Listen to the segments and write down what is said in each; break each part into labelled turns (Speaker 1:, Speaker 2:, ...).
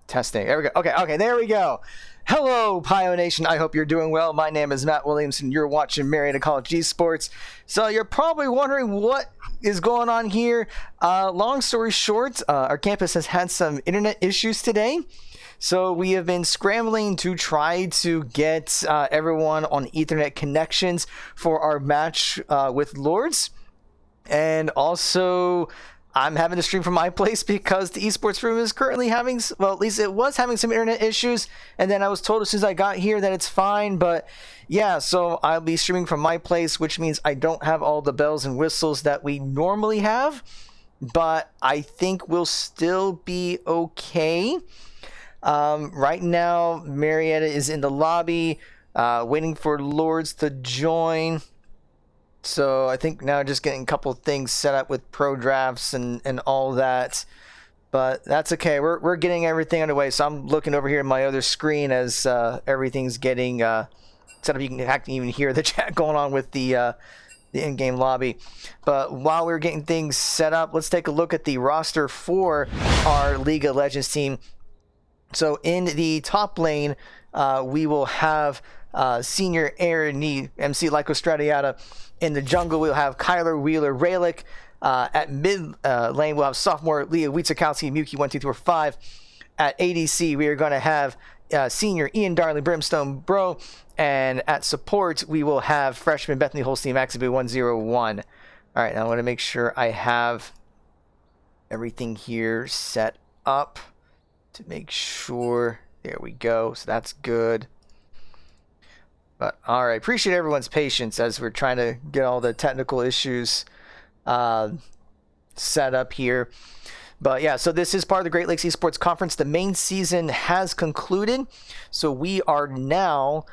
Speaker 1: Testing. There we go. Okay, there we go. Hello, Pio Nation. I hope you're doing well. My name is Matt Williamson. You're watching Marietta College Esports. So you're probably wondering what is going on here. Long story short, our campus has had some internet issues today. So we have been scrambling to try to get everyone on Ethernet connections for our match with Lourdes. And also, I'm having to stream from my place because the esports room is currently having, well, at least it was having some internet issues. And then I was told as soon as I got here that it's fine. But yeah, so I'll be streaming from my place, which means I don't have all the bells and whistles that we normally have. But I think we'll still be okay. Right now, Marietta is in the lobby, waiting for Lourdes to join. So I think now just getting a couple of things set up with pro drafts and all that. But that's okay. We're getting everything underway. So I'm looking over here at my other screen as everything's getting set up. You can even hear the chat going on with the in-game lobby. But while we're getting things set up, let's take a look at the roster for our League of Legends team. So in the top lane, we will have senior Aaron Nee, MC Lyco Stratiata. In the jungle, we'll have Kyler Wheeler Raylick. At mid lane, we'll have sophomore Leah Wietzikowski, Muki12345. At ADC, we are going to have senior Ian Darling Brimstone Bro. And at support, we will have freshman Bethany Holstein Maxibu101. All right, now I want to make sure I have everything here set up to make sure. There we go. So that's good. But all right, appreciate everyone's patience as we're trying to get all the technical issues set up here. But yeah, so this is part of the Great Lakes Esports Conference. The main season has concluded, so we are now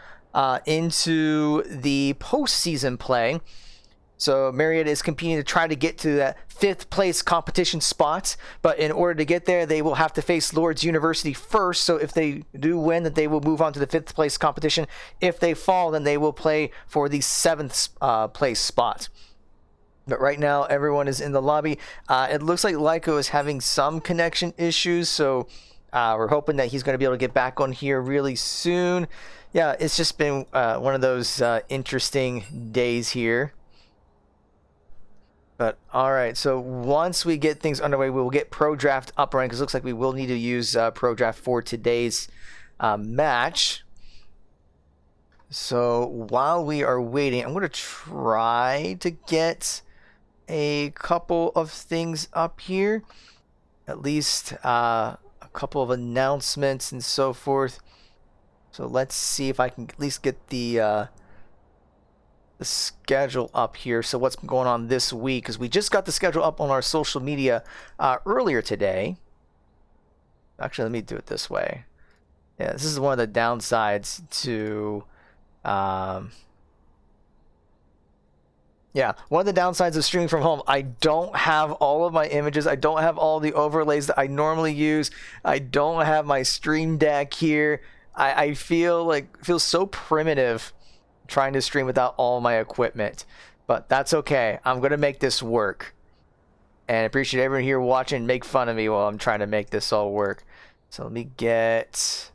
Speaker 1: into the postseason play. So Marietta is competing to try to get to that 5th place competition spot, but in order to get there, they will have to face Lourdes University first. So if they do win, then they will move on to the 5th place competition. If they fall, then they will play for the 7th place spot. But right now, everyone is in the lobby. It looks like Lyco is having some connection issues, so we're hoping that he's going to be able to get back on here really soon. Yeah, it's just been one of those interesting days here. But all right, so once we get things underway, we will get Pro Draft up and running because it looks like we will need to use Pro Draft for today's match. So while we are waiting, I'm going to try to get a couple of things up here, at least a couple of announcements and so forth. So let's see if I can at least get the schedule up here. So what's been going on this week, because we just got the schedule up on our social media earlier today. Actually, let me do it this way. Yeah, this is one of the downsides to yeah, one of the downsides of streaming from home. I don't have all of my images. I don't have all the overlays that I normally use. I don't have my stream deck here. I feel so primitive trying to stream without all my equipment, but that's okay. I'm gonna make this work, and I appreciate everyone here watching and make fun of me while I'm trying to make this all work. So let me get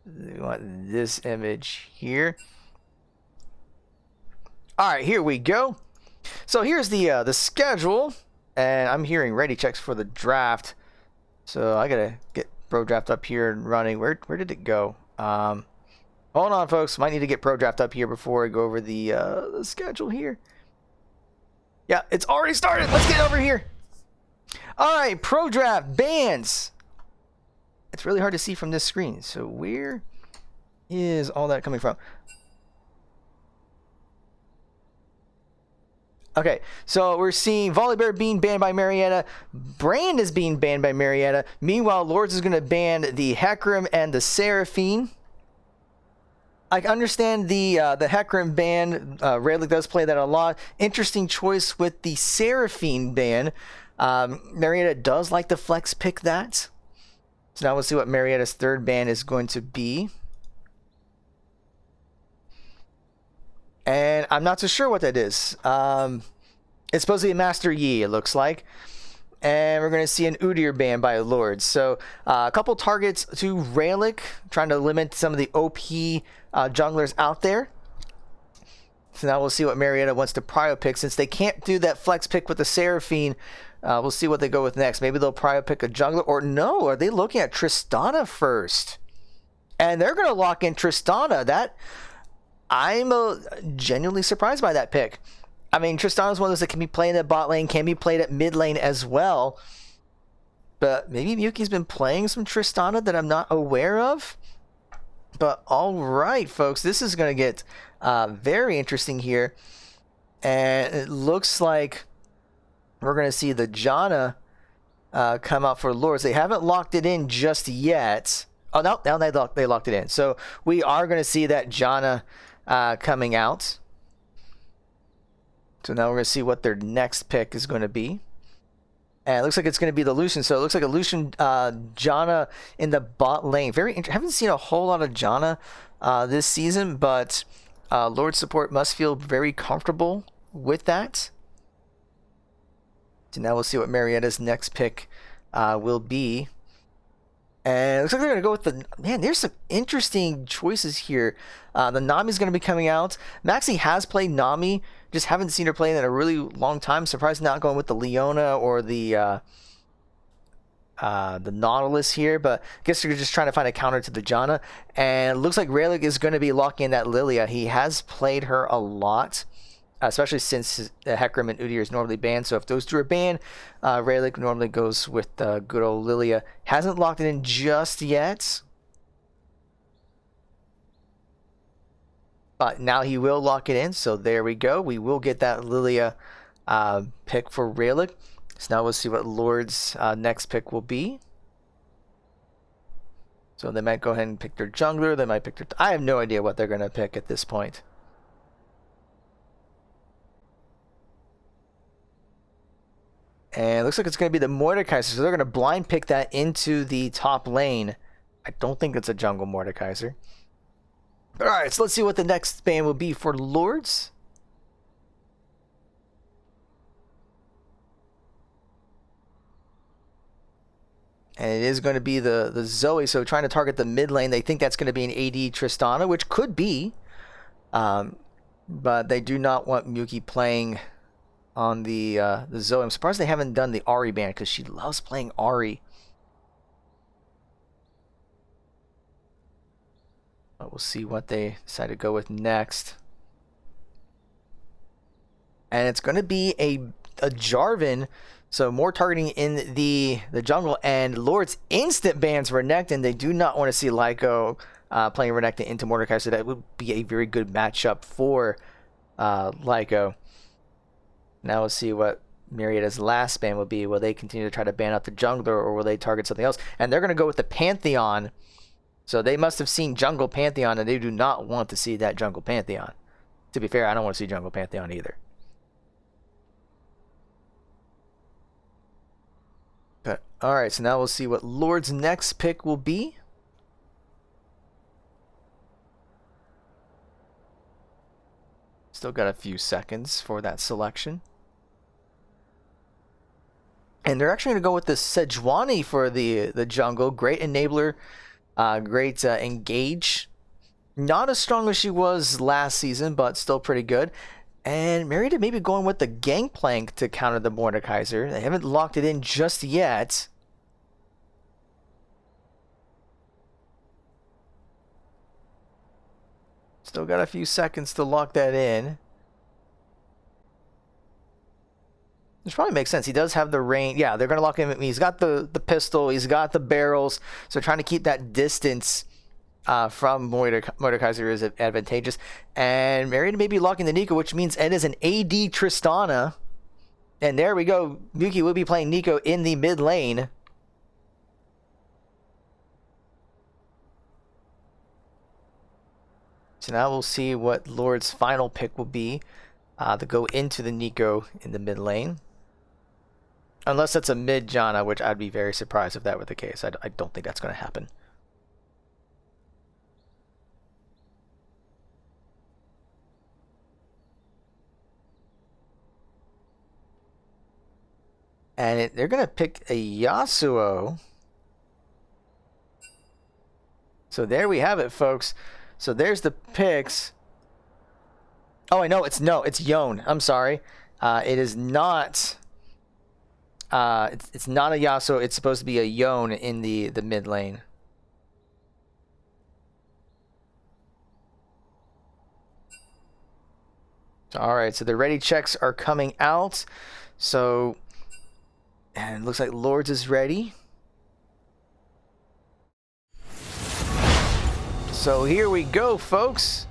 Speaker 1: this image here. All right, here we go. So here's the schedule, and I'm hearing ready checks for the draft. So I gotta get Pro Draft up here and running. Where did it go? Hold on, folks. Might need to get Pro Draft up here before I go over the schedule here. Yeah, it's already started. Let's get over here. All right, Pro Draft bands. It's really hard to see from this screen. So where is all that coming from? Okay, so we're seeing Volleybear being banned by Marietta. Brand is being banned by Marietta. Meanwhile, Lourdes is going to ban the Hecarim and the Seraphine. I understand the Hecarim ban. Rayleigh does play that a lot. Interesting choice with the Seraphine ban. Marietta does like to flex pick that. So now we'll see what Marietta's 3rd ban is going to be. And I'm not so sure what that is. It's supposed to be a Master Yi, it looks like. And we're going to see an Udyr ban by Lourdes. So a couple targets to Relic, trying to limit some of the OP junglers out there. So now we'll see what Marietta wants to prio pick. Since they can't do that flex pick with the Seraphine, we'll see what they go with next. Maybe they'll prio pick a jungler, or no, are they looking at Tristana first? And they're going to lock in Tristana. I'm genuinely surprised by that pick. I mean, Tristana's one of those that can be played at bot lane, can be played at mid lane as well. But maybe Mewki's been playing some Tristana that I'm not aware of. But all right, folks, this is going to get very interesting here. And it looks like we're going to see the Janna come out for Lourdes. They haven't locked it in just yet. Oh, no, now they locked it in. So we are going to see that Janna coming out. So now we're going to see what their next pick is going to be. And it looks like it's going to be the Lucian. So it looks like a Lucian Janna in the bot lane. Haven't seen a whole lot of Janna this season, but Lourdes support must feel very comfortable with that. So now we'll see what Marietta's next pick will be. And it looks like they're going to go with the... Man, there's some interesting choices here. The Nami's going to be coming out. Maxi has played Nami. Just haven't seen her play in a really long time. Surprised not going with the Leona or the Nautilus here. But I guess they're just trying to find a counter to the Janna. And it looks like Relic is going to be locking in that Lilia. He has played her a lot. Especially since Hecarim and Udyr is normally banned. So if those two are banned, Relic normally goes with good old Lilia. Hasn't locked it in just yet. But now he will lock it in. So there we go. We will get that Lilia pick for Relic. So now we'll see what Lourdes' next pick will be. So they might go ahead and pick their jungler. They might pick their... I have no idea what they're going to pick at this point. And it looks like it's going to be the Mordekaiser. So they're going to blind pick that into the top lane. I don't think it's a jungle Mordekaiser. Alright, so let's see what the next ban will be for Lourdes. And it is going to be the Zoe. So trying to target the mid lane. They think that's going to be an AD Tristana, which could be. But they do not want Mewki playing... on the Zoe. I'm surprised they haven't done the Ahri ban because she loves playing Ahri. But we'll see what they decide to go with next. And it's going to be a Jarvan. So more targeting in the jungle. And Lourdes instant bans Renekton. They do not want to see Lyco playing Renekton into Mordekaiser. So that would be a very good matchup for Lyco. Now we'll see what Marietta's last ban will be. Will they continue to try to ban out the jungler, or will they target something else? And they're going to go with the Pantheon. So they must have seen Jungle Pantheon, and they do not want to see that Jungle Pantheon. To be fair, I don't want to see Jungle Pantheon either. But, alright, so now we'll see what Lourdes' next pick will be. Still got a few seconds for that selection. And they're actually going to go with the Sejuani for the jungle. Great enabler. Great engage. Not as strong as she was last season, but still pretty good. And Marietta maybe going with the Gangplank to counter the Mordekaiser. They haven't locked it in just yet. Still got a few seconds to lock that in. Which probably makes sense. He does have the range. Yeah, they're going to lock him. He's got the pistol. He's got the barrels. So trying to keep that distance from Mordekaiser is advantageous. And Marietta may be locking the Nico, which means it is an AD Tristana. And there we go. Mewki will be playing Nico in the mid lane. So now we'll see what Lourdes' final pick will be to go into the Nico in the mid lane. Unless it's a mid Janna, which I'd be very surprised if that were the case. I don't think that's going to happen. And they're going to pick a Yasuo. So there we have it, folks. So there's the picks. Oh, I know it's Yone. I'm sorry. It is not. It's not a Yasuo. It's supposed to be a Yone in the mid lane. So, all right. So the ready checks are coming out. So, and it looks like Lourdes is ready. So here we go, folks.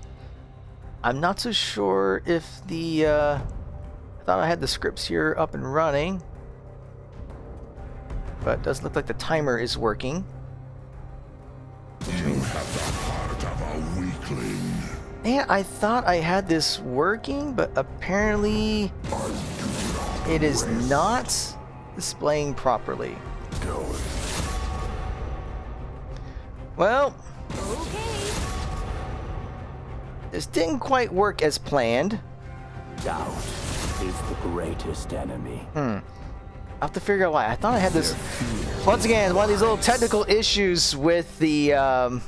Speaker 1: I'm not so sure if the I thought I had the scripts here up and running, but it does look like the timer is working.
Speaker 2: You have the heart of a weakling.
Speaker 1: Yeah, I thought I had this working, but apparently it is not displaying properly. Well, this didn't quite work as planned.
Speaker 3: Doubt is the greatest enemy.
Speaker 1: I'll have to figure out why. I thought I had this. Once again, one of these little technical issues with the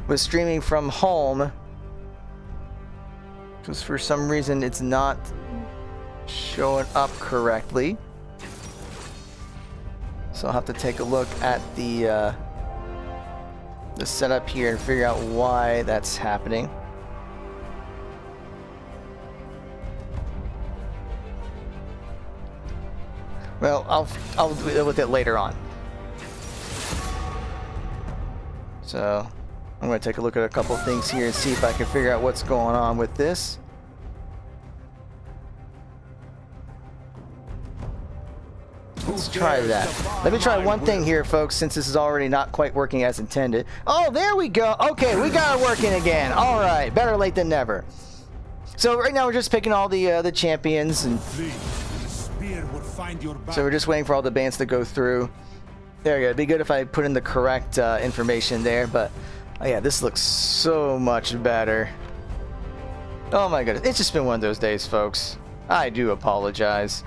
Speaker 1: with streaming from home, because for some reason it's not showing up correctly. So I'll have to take a look at the setup here and figure out why that's happening. Well, I'll deal with it later on. So I'm going to take a look at a couple things here and see if I can figure out what's going on with this. Let's try that. Let me try one thing here, folks, since this is already not quite working as intended. Oh, there we go. Okay, we got it working again. All right, better late than never. So right now we're just picking all the champions, and so we're just waiting for all the bands to go through. There we go. It'd be good if I put in the correct information there, but oh yeah, this looks so much better. Oh my goodness, it's just been one of those days, folks. I do apologize.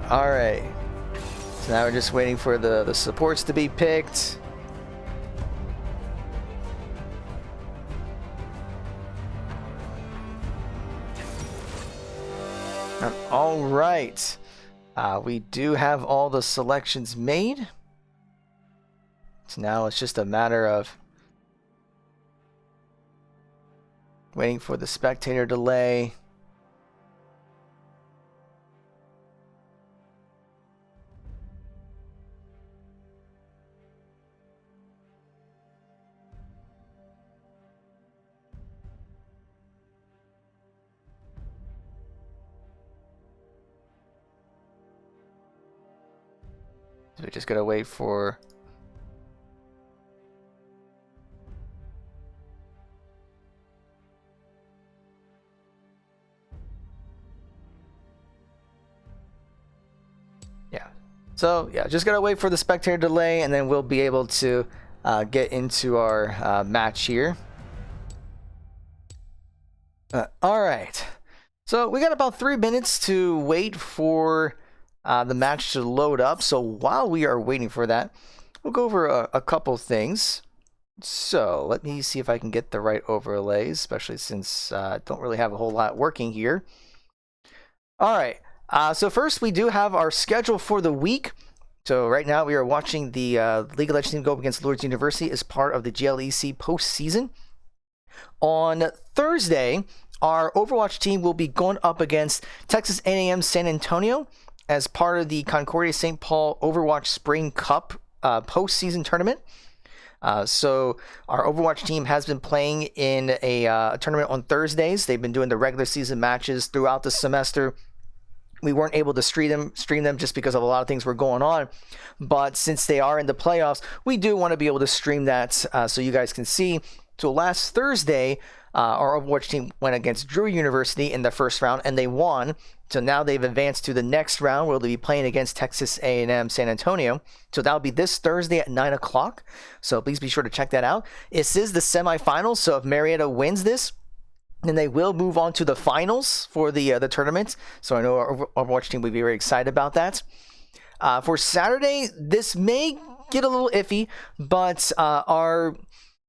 Speaker 1: All right, so now we're just waiting for the supports to be picked. All right, we do have all the selections made. So now it's just a matter of waiting for the spectator delay. So we just gotta wait for just gotta wait for the spectator delay, and then we'll be able to get into our match here. All right, so we got about 3 minutes to wait for the match to load up. So while we are waiting for that, we'll go over a couple things. So let me see if I can get the right overlays, especially since I don't really have a whole lot working here. All right, so first we do have our schedule for the week. So right now we are watching the League of Legends team go up against Lourdes University as part of the GLEC postseason. On Thursday, our Overwatch team will be going up against Texas A&M San Antonio as part of the Concordia St. Paul Overwatch Spring Cup postseason tournament. So our Overwatch team has been playing in a tournament on Thursdays. They've been doing the regular season matches throughout the semester. We weren't able to stream them just because of a lot of things were going on. But since they are in the playoffs, we do want to be able to stream that so you guys can see. So last Thursday, our Overwatch team went against Drew University in the first round, and they won. So now they've advanced to the next round where they'll be playing against Texas A&M San Antonio. So that'll be this Thursday at 9 o'clock. So please be sure to check that out. This is the semifinals, so if Marietta wins this, And they will move on to the finals for the tournament. So I know our Overwatch team will be very excited about that. For Saturday, this may get a little iffy, but our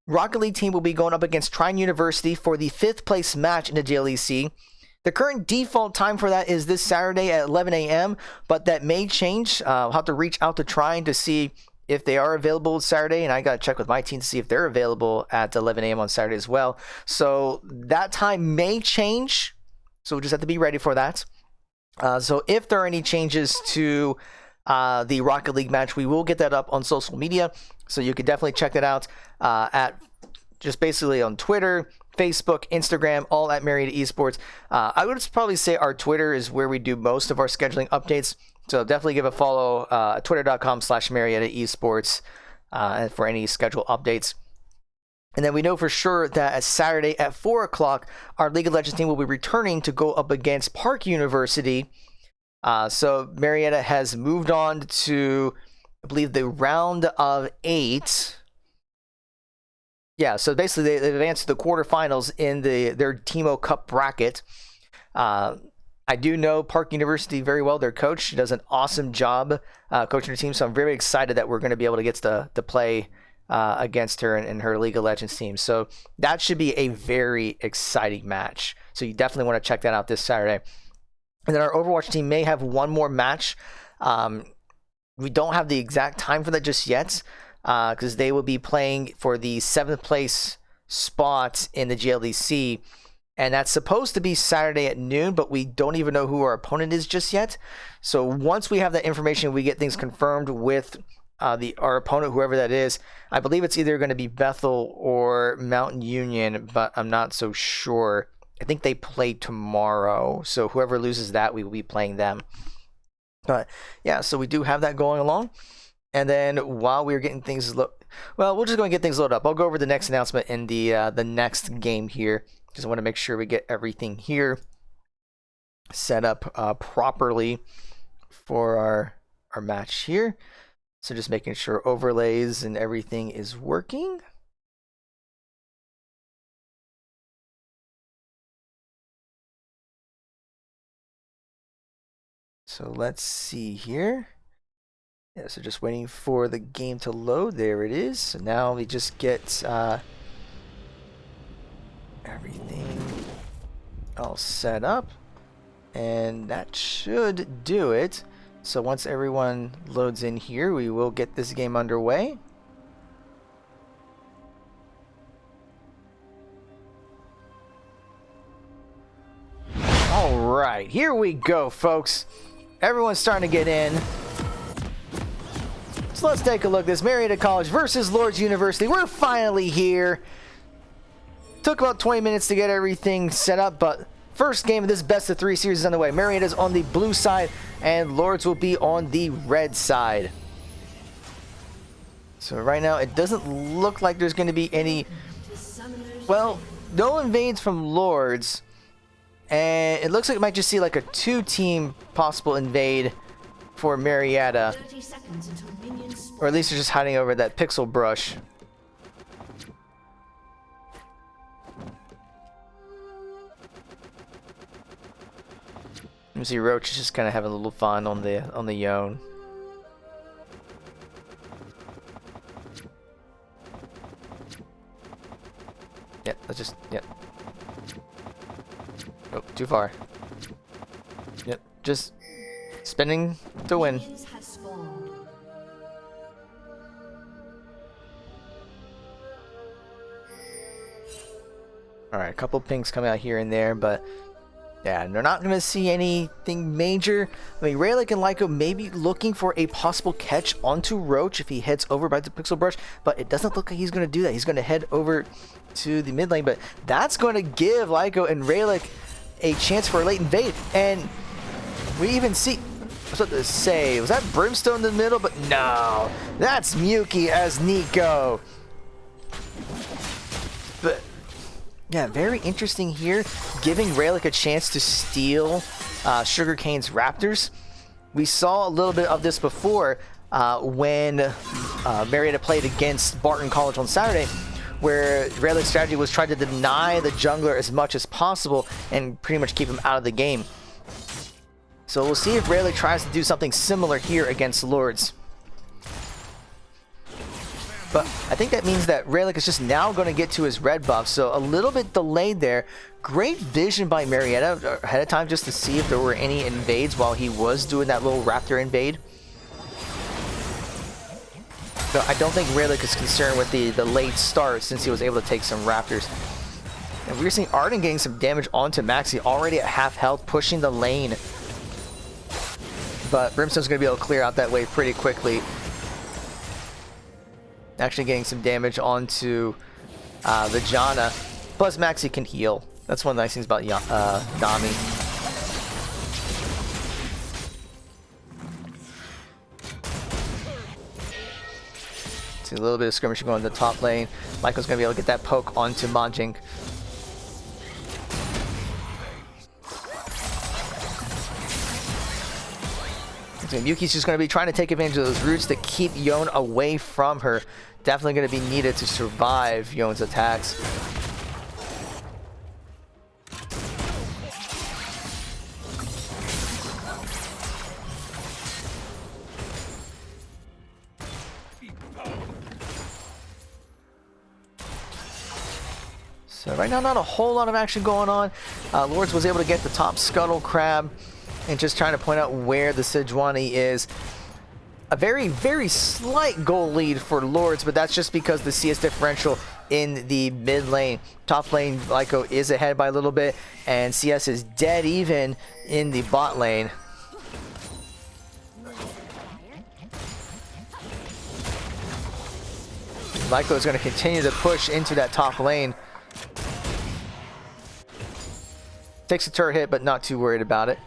Speaker 1: Rocket League team will be going up against Trine University for the 5th place match in the GLEC. The current default time for that is this Saturday at 11 a.m., but that may change. I'll have to reach out to Trine to see if they are available Saturday, and I got to check with my team to see if they're available at 11 a.m. on Saturday as well. So that time may change, so we'll just have to be ready for that. So if there are any changes to the Rocket League match, we will get that up on social media, so you can definitely check that out at just basically on Twitter, Facebook, Instagram, all at Marietta Esports. I would probably say our Twitter is where we do most of our scheduling updates. So definitely give a follow, twitter.com/Marietta Esports for any schedule updates. And then we know for sure that at Saturday at 4 o'clock, our League of Legends team will be returning to go up against Park University. So Marietta has moved on to, I believe, the round of 8. Yeah, so basically they advanced to the quarterfinals in their Teemo Cup bracket. I do know Park University very well. Their coach, she does an awesome job coaching her team. So I'm very excited that we're going to be able to get to play against her and her League of Legends team. So that should be a very exciting match. So you definitely want to check that out this Saturday. And then our Overwatch team may have one more match. We don't have the exact time for that just yet, because they will be playing for the 7th place spot in the GLEC. And that's supposed to be Saturday at noon, but we don't even know who our opponent is just yet. So once we have that information, we get things confirmed with our opponent, whoever that is. I believe it's either going to be Bethel or Mountain Union, but I'm not so sure. I think they play tomorrow, so whoever loses that, we will be playing them. But yeah, so we do have that going along. And then while we're getting things we're just going to get things loaded up. I'll go over the next announcement in the next game here. Just want to make sure we get everything here set up properly for our match here. So just making sure overlays and everything is working. So let's see here. Yeah, so just waiting for the game to load. There it is. So now we just get everything all set up, and that should do it. So once everyone loads in here, we will get this game underway. All right, here we go, folks. Everyone's starting to get in. So let's take a look at this. Marietta College versus Lourdes University. We're finally here. Took about 20 minutes to get everything set up, but first game of this best of 3 series is on the way. Marietta's on the blue side, and Lourdes will be on the red side. So right now, it doesn't look like there's going to be any... Well, no invades from Lourdes, and it looks like it might just see like a 2-team possible invade for Marietta. Or at least they're just hiding over that pixel brush. You see Roach is just kind of having a little fun on the Yone. Yep, let's just Oh, too far. Yep, just spinning to win. Alright, a couple pings coming out here and there, but yeah, they're not going to see anything major. I mean, Great Lakes and Lyco may be looking for a possible catch onto Roach if he heads over by the pixel brush, but it doesn't look like he's going to do that. He's going to head over to the mid lane, but that's going to give Lyco and Great Lakes a chance for a late invade. And we even see... I was about to say, was that Brimstone in the middle? But no, that's Muki as Nico. But yeah, very interesting here, giving Raylick a chance to steal Sugarcane's Raptors. We saw a little bit of this before when Marietta played against Barton College on Saturday, where Raylec's strategy was try to deny the jungler as much as possible and pretty much keep him out of the game. So we'll see if Rayleigh tries to do something similar here against Lourdes. But I think that means that Rayleigh is just now going to get to his red buff, so a little bit delayed there. Great vision by Marietta ahead of time just to see if there were any invades while he was doing that little raptor invade. So I don't think Rayleigh is concerned with the late start since he was able to take some raptors. And we're seeing Arden getting some damage onto Maxi already at half health, pushing the lane. But Brimstone's going to be able to clear out that wave pretty quickly. Actually getting some damage onto the Janna. Plus Maxi can heal. That's one of the nice things about Nami. See a little bit of skirmishing going to the top lane. Michael's going to be able to get that poke onto Manjing. Yuki's just going to be trying to take advantage of those roots to keep Yone away from her. Definitely going to be needed to survive Yone's attacks. So right now, not a whole lot of action going on. Lourdes was able to get the top scuttle crab and just trying to point out where the Sejuani is. A very, very slight goal lead for Lourdes, but that's just because the CS differential in the mid lane. Top lane, Lyco is ahead by a little bit, and CS is dead even in the bot lane. Lyco is going to continue to push into that top lane. Takes a turret hit, but not too worried about it.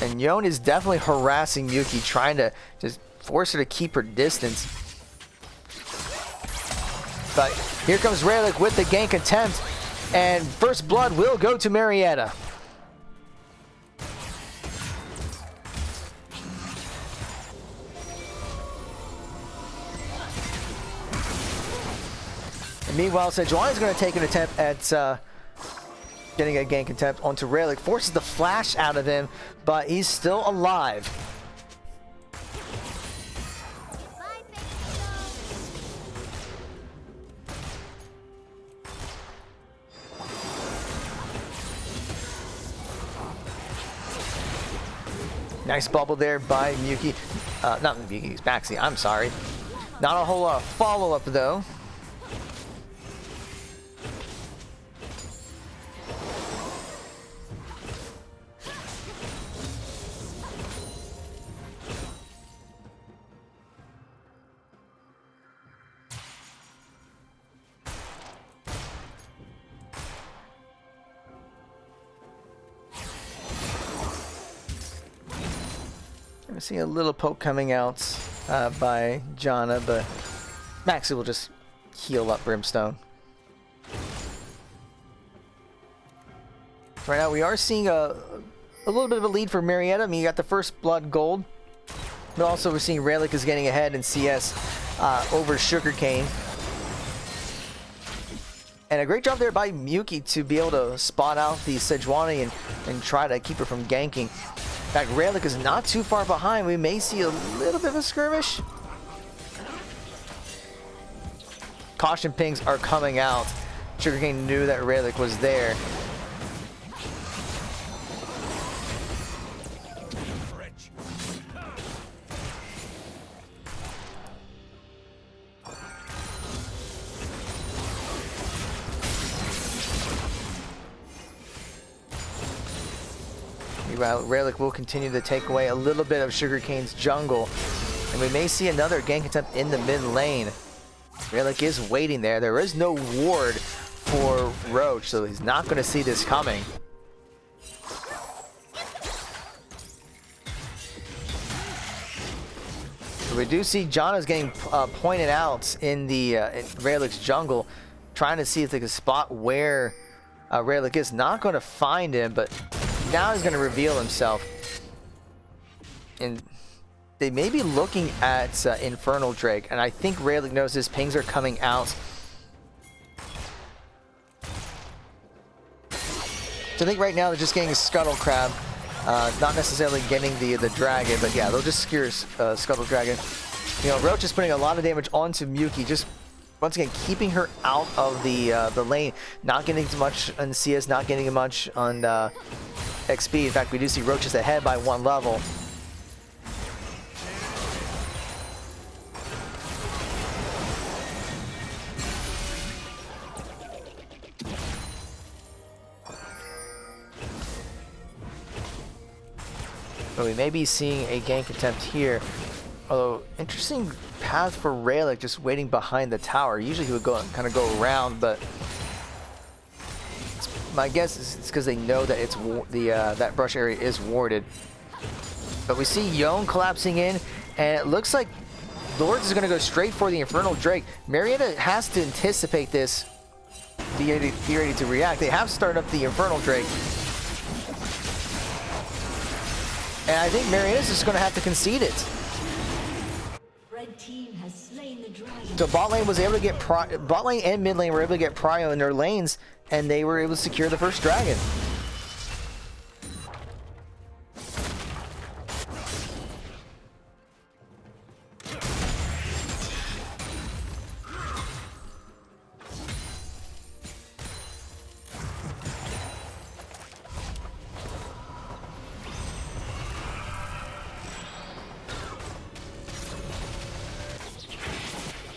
Speaker 1: And Yone is definitely harassing Yuki, trying to just force her to keep her distance. But here comes Rayleigh with the gank attempt, and first blood will go to Marietta. And meanwhile, Sejuani is going to take an attempt at getting a gank attempt onto Rayleigh. Forces the flash out of him, but he's still alive. Nice bubble there by Miyuki. Not Miyuki, it's Maxi, I'm sorry. Not a whole lot of follow-up though. I see a little poke coming out by Janna, but Maxi will just heal up Brimstone. Right now we are seeing a little bit of a lead for Marietta. I mean, you got the first blood gold, but also we're seeing Rayleigh is getting ahead in CS over Sugarcane. And a great job there by Miyuki to be able to spot out the Sejuani and try to keep her from ganking. In fact, Rayleigh is not too far behind. We may see a little bit of a skirmish. Caution pings are coming out. Sugarcane knew that Rayleigh was there. Rayleigh will continue to take away a little bit of Sugarcane's jungle, and we may see another gank attempt in the mid lane. Rayleigh is waiting there. There is no ward for Roach, so he's not going to see this coming. So we do see Janna's getting pointed out in the Rayleigh's jungle, trying to see if they can spot where Rayleigh is. Not going to find him, but now he's going to reveal himself. And they may be looking at Infernal Drake, and I think Rayleigh knows this. Pings are coming out. So I think right now they're just getting a Scuttle Crab, not necessarily getting the dragon, but yeah, they'll just secure Scuttle Dragon. You know, Roach is putting a lot of damage onto Miyuki, just once again keeping her out of the lane, not getting too much on CS, not getting much on XP. In fact, we do see Roach is ahead by 1 level. But we may be seeing a gank attempt here. Although, interesting path for Rayleigh, just waiting behind the tower. Usually he would go kind of go around, but my guess is it's because they know that it's that brush area is warded. But we see Yone collapsing in, and it looks like Lourdes is going to go straight for the Infernal Drake. Marietta has to anticipate this, be ready to react. They have started up the Infernal Drake. And I think Marietta's just going to have to concede it.
Speaker 4: Red team has slain the dragon.
Speaker 1: So bot lane was able to get bot lane and mid lane were able to get prio in their lanes, and they were able to secure the first dragon.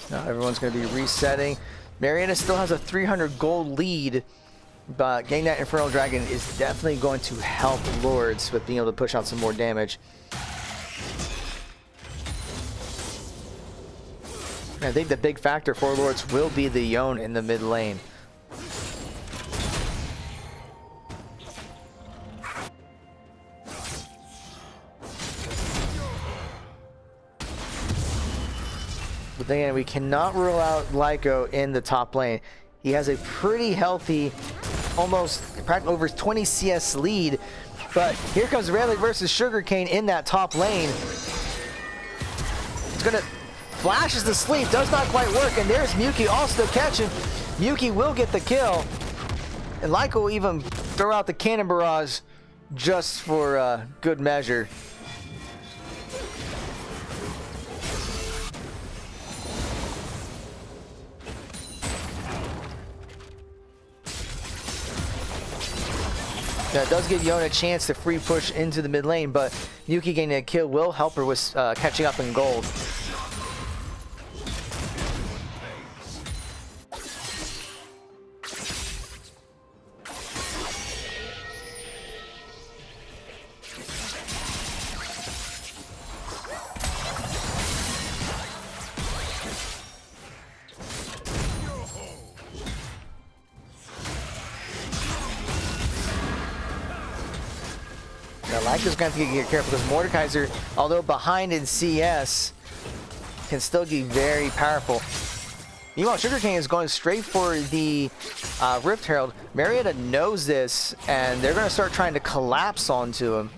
Speaker 1: Now everyone's going to be resetting. Marietta still has a 300 gold lead, but getting that Infernal Dragon is definitely going to help Lourdes with being able to push out some more damage. I think the big factor for Lourdes will be the Yone in the mid lane. But then we cannot rule out Lyco in the top lane. He has a pretty healthy, almost over 20 CS lead. But here comes Rayleigh versus Sugarcane in that top lane. It's gonna flashes the sleep, does not quite work, and there's Miyuki also catching. Miyuki will get the kill, and Lyco will even throw out the cannon barrage just for good measure. That does give Yone a chance to free push into the mid lane, but Miyuki getting a kill will help her with catching up in gold. Now Lyco's going to have to get careful because Mordekaiser, although behind in CS, can still be very powerful. Meanwhile, Sugarcane is going straight for the Rift Herald. Marietta knows this, and they're going to start trying to collapse onto him.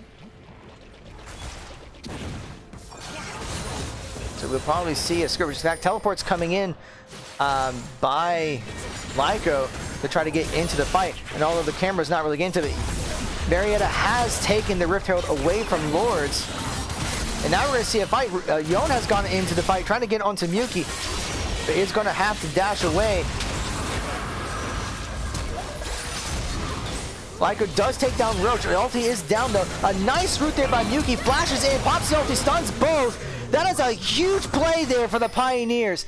Speaker 1: So we'll probably see a skirmish. In fact, teleports coming in by Lyco to try to get into the fight. And although the camera's not really getting to it, Marietta has taken the Rift Herald away from Lourdes. And now we're going to see a fight. Yone has gone into the fight, trying to get onto Miyuki, but is going to have to dash away. Lyco does take down Roach. The ulti is down though. A nice route there by Miyuki. Flashes in, pops the ulti, stuns both. That is a huge play there for the Pioneers.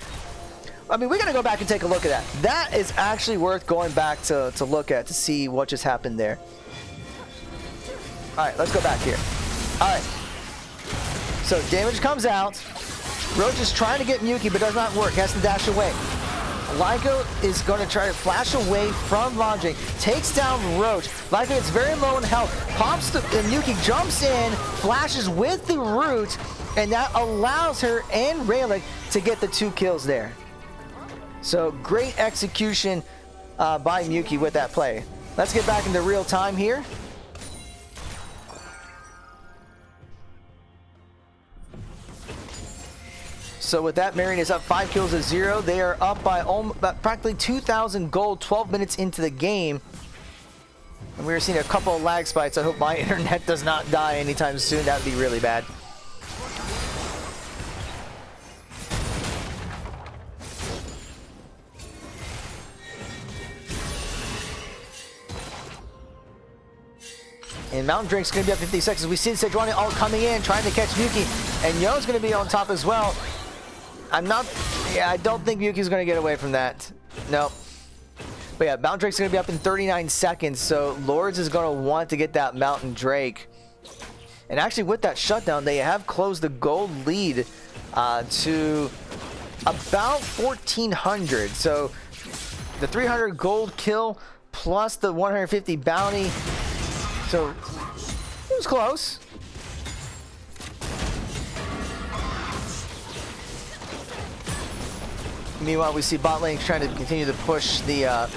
Speaker 1: I mean, we're going to go back and take a look at that. That is actually worth going back to look at to see what just happened there. All right, let's go back here. All right. So damage comes out. Roach is trying to get Miyuki, but does not work. Has to dash away. Lyco is going to try to flash away from Vajay. Takes down Roach. Lyco is very low in health. Pops the Miyuki, jumps in, flashes with the root, and that allows her and Rayleigh to get the 2 kills there. So great execution by Miyuki with that play. Let's get back into real time here. So with that, Marion is up 5 kills to 0. They are up by practically 2,000 gold 12 minutes into the game. And we are seeing a couple of lag spikes. I hope my internet does not die anytime soon. That would be really bad. And Mountain Drink's going to be up 50 seconds. We see Sejuani all coming in, trying to catch Yuki. And Yo's going to be on top as well. I don't think Yuki's going to get away from that. No. But yeah, Mountain Drake's going to be up in 39 seconds. So Lourdes is going to want to get that Mountain Drake. And actually with that shutdown, they have closed the gold lead to about 1,400. So the 300 gold kill plus the 150 bounty. So it was close. Meanwhile, we see bot lane trying to continue to push the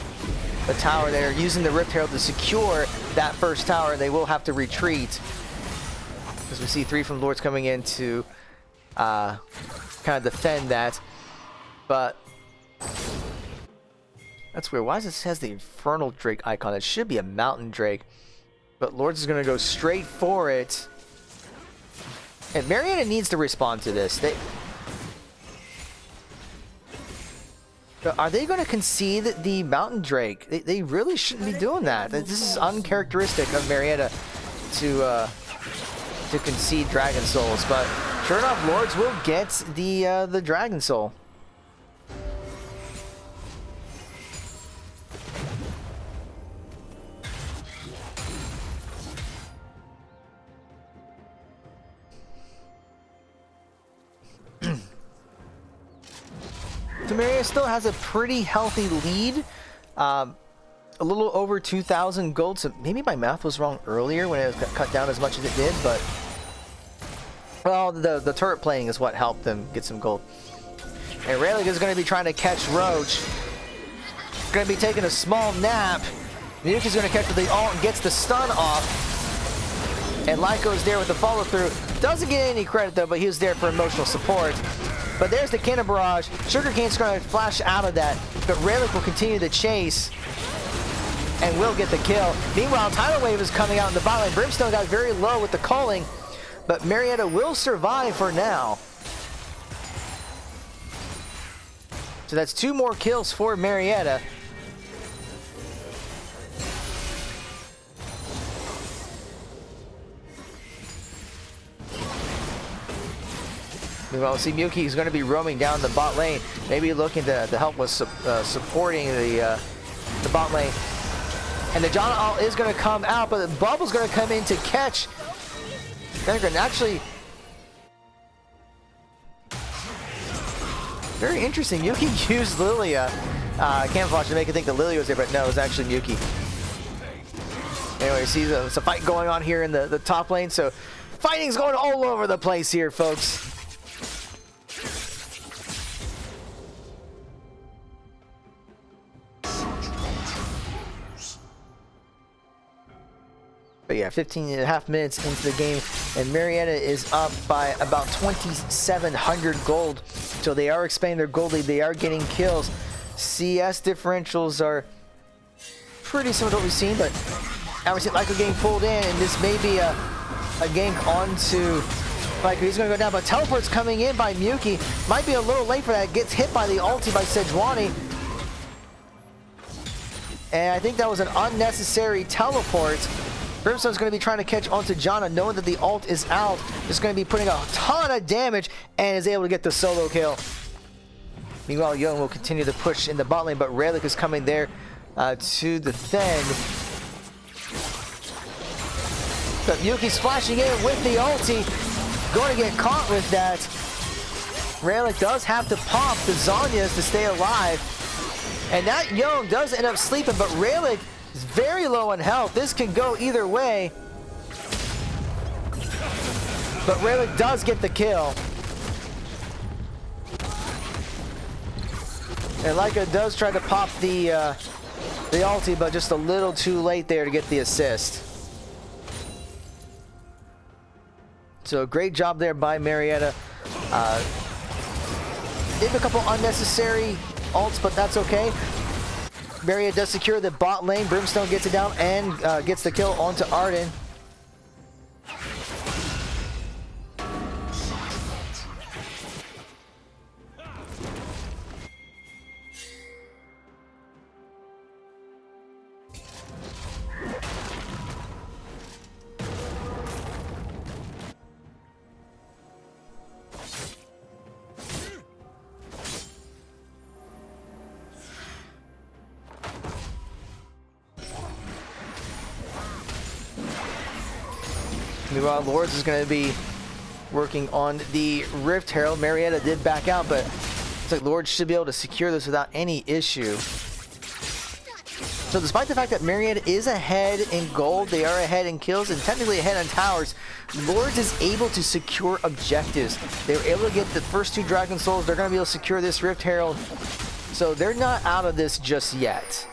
Speaker 1: tower there, using the Rift Herald to secure that first tower. They will have to retreat, because we see 3 from Lourdes coming in to kind of defend that. But that's weird. Why does this has the Infernal Drake icon? It should be a Mountain Drake. But Lourdes is going to go straight for it. And Marietta needs to respond to this. Are they going to concede the Mountain Drake? They really shouldn't be doing that. This is uncharacteristic of Marietta to concede Dragon Souls. But sure enough, Lourdes will get the Dragon Soul. Marietta still has a pretty healthy lead, a little over 2,000 gold. So maybe my math was wrong earlier when it was cut down as much as it did, but well, the turret playing is what helped them get some gold. And Rayleigh is going to be trying to catch Roach. Going to be taking a small nap. Miyuki's going to catch with the ult and gets the stun off. And Lyko is there with the follow through. Doesn't get any credit though, but he was there for emotional support. But there's the cannon barrage. Sugarcane's going to flash out of that, but Rayleigh will continue to chase and will get the kill. Meanwhile, Tidal Wave is coming out in the bot lane. Brimstone got very low with the calling, but Marietta will survive for now. So that's 2 more kills for Marietta. Well, see, Miyuki is going to be roaming down the bot lane, maybe looking to help with supporting the bot lane. And the Janna ult is going to come out, but the Bubble's going to come in to catch. They're going to actually... Very interesting. Miyuki used Lilia camouflage to make it think that Lilia was there, but no, it was actually Miyuki. Anyway, see, there's a fight going on here in the top lane, so fighting's going all over the place here, folks. But yeah, 15.5 minutes into the game, and Marietta is up by about 2,700 gold. So they are expanding their gold lead. They are getting kills. CS differentials are pretty similar to what we've seen, but now we see Lyko getting pulled in, and this may be a gank onto Lyko. He's going to go down, but teleport's coming in by Miyuki. Might be a little late for that. Gets hit by the ulti by Sejuani. And I think that was an unnecessary teleport. Brimstone's going to be trying to catch onto Janna, knowing that the ult is out. Just going to be putting a ton of damage and is able to get the solo kill. Meanwhile, Young will continue to push in the bot lane, but Relic is coming there to defend. But Yuki's flashing in with the ulti. Going to get caught with that. Relic does have to pop the Zhonya's to stay alive. And that Young does end up sleeping, but Relic is very low on health. This can go either way. But Relic does get the kill. And Lyko does try to pop the ulti, but just a little too late there to get the assist. So great job there by Marietta. Maybe a couple unnecessary ults, but that's okay. Marietta does secure the bot lane. Brimstone gets it down and gets the kill onto Arden. Meanwhile, Lourdes is going to be working on the Rift Herald. Marietta did back out, but it's like Lourdes should be able to secure this without any issue. So despite the fact that Marietta is ahead in gold, they are ahead in kills, and technically ahead on towers, Lourdes is able to secure objectives. They were able to get the first 2 Dragon Souls. They're going to be able to secure this Rift Herald. So they're not out of this just yet.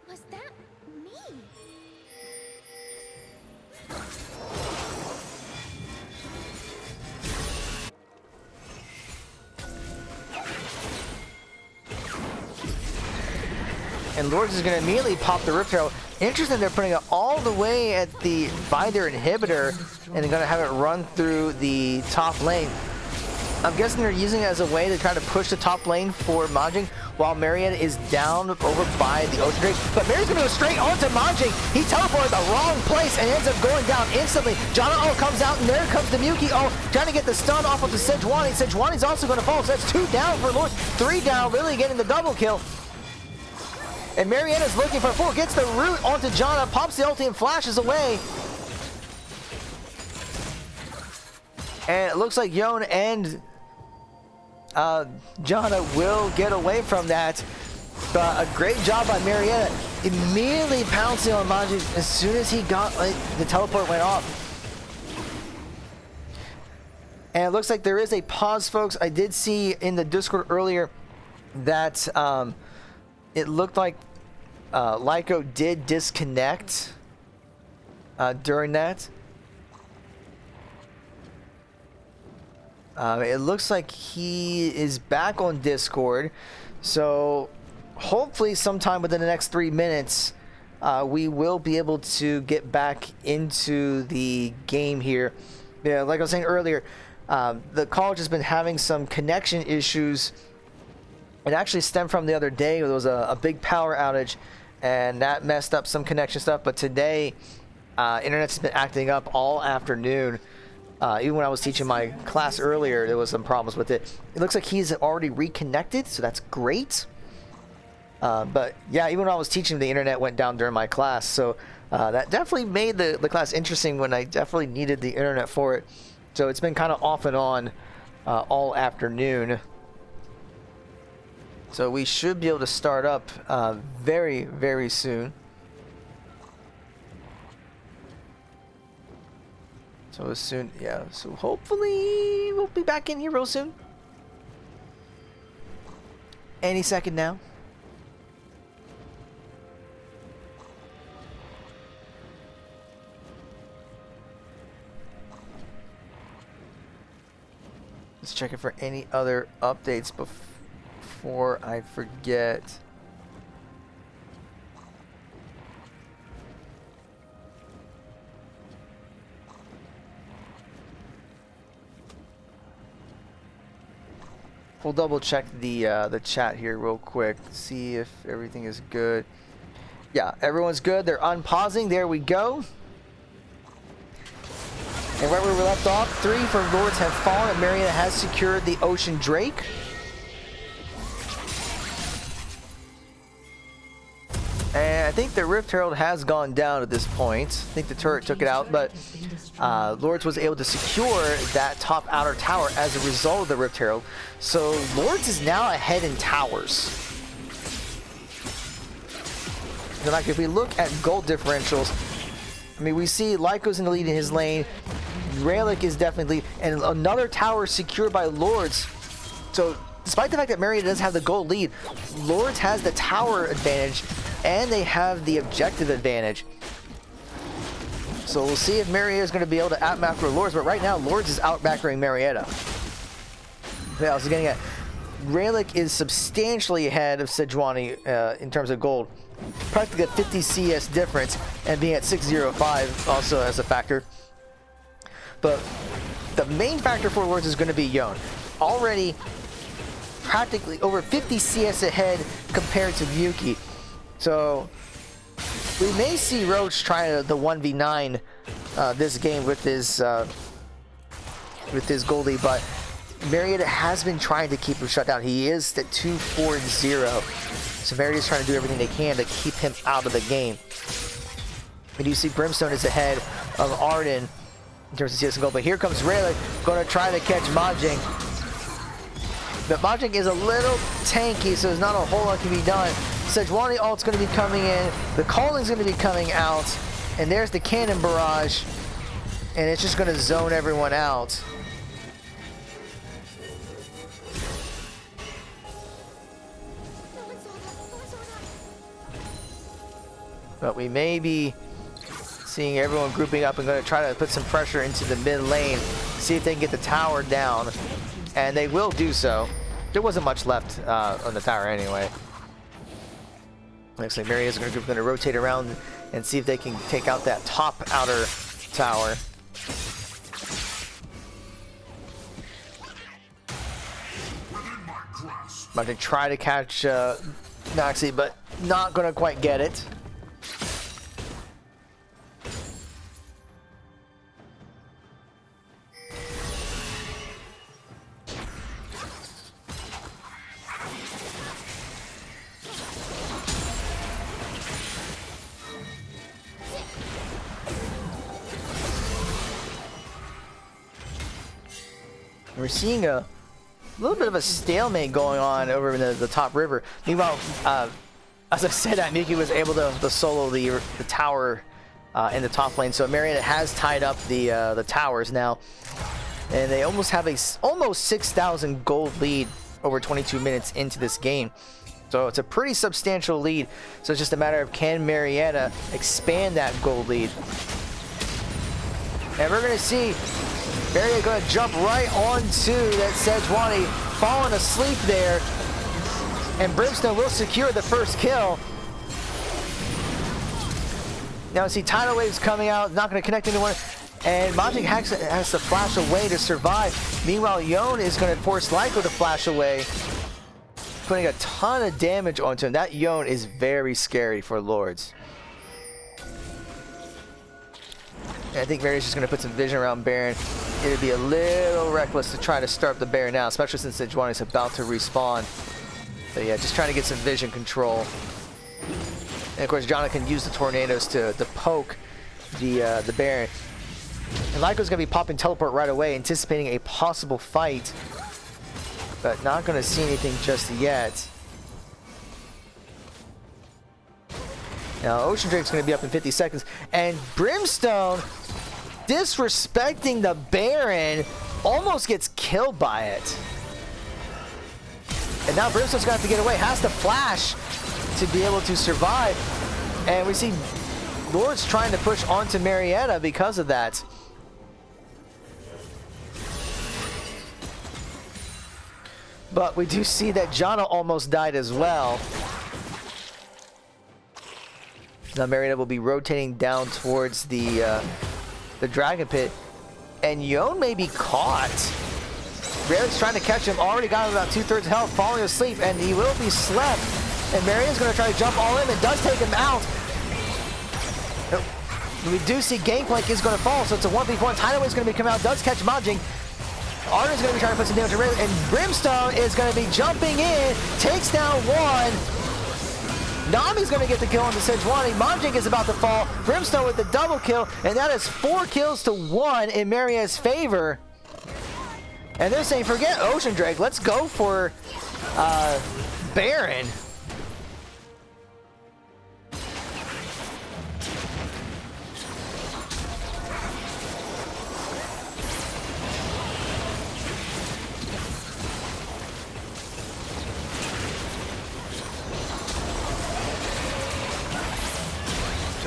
Speaker 5: Was that me?
Speaker 1: And Lourdes is going to immediately pop the Rift Herald. Interesting, they're putting it all the way at the by their inhibitor, and they're going to have it run through the top lane. I'm guessing they're using it as a way to try to push the top lane for Majin, while Marietta is down over by the Ocean Drake. But Maria's going to go straight onto Majin. He teleported the wrong place and ends up going down instantly. Jonah comes out, and there comes the Miyuki trying to get the stun off of the Sejuani. Sejuani's also going to fall, so that's 2 down for Lourdes. 3 down, really getting the double kill. And Marietta's looking for 4, gets the root onto Janna, pops the ulti and flashes away. And it looks like Yon and Janna will get away from that. But a great job by Marietta, immediately pouncing on Majin as soon as he got, the teleport went off. And it looks like there is a pause, folks. I did see in the Discord earlier that it looked like Lyco did disconnect during that. It looks like he is back on Discord, so hopefully sometime within the next 3 minutes we will be able to get back into the game here. Yeah, like I was saying earlier, the college has been having some connection issues. It actually stemmed from the other day. There was a big power outage, and that messed up some connection stuff. But today, internet's been acting up all afternoon. Even when I was teaching my class earlier, there was some problems with it. It looks like he's already reconnected, so that's great. But yeah, even when I was teaching, the internet went down during my class. So that definitely made the class interesting when I definitely needed the internet for it. So it's been kind of off and on all afternoon. So we should be able to start up very, very soon. So as soon, yeah, so hopefully we'll be back in here real soon. Any second now. Just checking for any other updates before I forget. We'll double check the chat here real quick, see if everything is good. Yeah, everyone's good. They're unpausing. There we go. And where we were left off, 3 for Lourdes have fallen, and Marietta has secured the Ocean Drake. And I think the Rift Herald has gone down at this point. I think the turret took it out, but Lourdes was able to secure that top outer tower as a result of the Rift Herald. So Lourdes is now ahead in towers. And like if we look at gold differentials, I mean, we see Lyco's in the lead in his lane. Relic is definitely lead, and another tower secured by Lourdes. So despite the fact that Marietta does have the gold lead, Lourdes has the tower advantage, and they have the objective advantage. So we'll see if Marietta is going to be able to outmacro Lourdes, but right now Lourdes is outmacroing Marietta. Yeah, I was getting at Great Lakes is substantially ahead of Sejuani in terms of gold. Practically a 50 CS difference, and being at 605 also as a factor. But the main factor for Lourdes is going to be Yon. Already practically over 50 CS ahead compared to Yuki. So we may see Roach try the 1v9 this game with his goldie, but Marietta has been trying to keep him shut down. He is at 2-4-0. So Marietta's trying to do everything they can to keep him out of the game. We do see Brimstone is ahead of Arden in terms of CS and gold, but here comes Rayleigh going to try to catch Majing. But Majing is a little tanky, so there's not a whole lot can be done. Sejuani ult's going to be coming in, the Calling's going to be coming out, and there's the cannon barrage, and it's just going to zone everyone out. But we may be seeing everyone grouping up and going to try to put some pressure into the mid lane, see if they can get the tower down, and they will do so. There wasn't much left on the tower anyway. Looks like Marietta's going to rotate around and see if they can take out that top outer tower. About to try to catch Maxi, but not going to quite get it. We're seeing a little bit of a stalemate going on over in the top river. Meanwhile, as I said, Miki was able to solo the tower in the top lane. So Marietta has tied up the towers now, and they almost have a almost 6,000 gold lead over 22 minutes into this game. So it's a pretty substantial lead. So it's just a matter of can Marietta expand that gold lead. And we're going to see Marietta going to jump right onto that Sejuani, falling asleep there. And Brimstone will secure the first kill. Now see tidal waves coming out, not going to connect anyone. And Magic has to flash away to survive. Meanwhile, Yon is going to force Lyco to flash away, putting a ton of damage onto him. That Yon is very scary for Lourdes. And I think Mary's just going to put some vision around Baron. It would be a little reckless to try to start the Baron now, especially since Sejuani is about to respawn. But yeah, just trying to get some vision control. And of course, Jonathan can use the tornadoes to poke the Baron. And Lyco's going to be popping teleport right away, anticipating a possible fight. But not going to see anything just yet. Now, Ocean Drake's going to be up in 50 seconds. And Brimstone, disrespecting the Baron, almost gets killed by it. And now Brimstone's going to have to get away. Has to flash to be able to survive. And we see Lourdes trying to push onto Marietta because of that. But we do see that Janna almost died as well. Now Marietta will be rotating down towards the Dragon Pit. And Yon may be caught. Maria's trying to catch him. Already got him about 2/3 health, falling asleep, and he will be slept. And Maria's going to try to jump all in and does take him out. We do see Gangplank is going to fall, so it's a 1v1. Tidal is going to be coming out, does catch Majing. Arden's going to be trying to put some damage on Rayleigh, and Brimstone is going to be jumping in, takes down one. Nami's going to get the kill on the Sejuani. Majing is about to fall. Brimstone with the double kill, and that is 4 kills to 1 in Marietta's favor. And they're saying, forget Ocean Drake, let's go for Baron.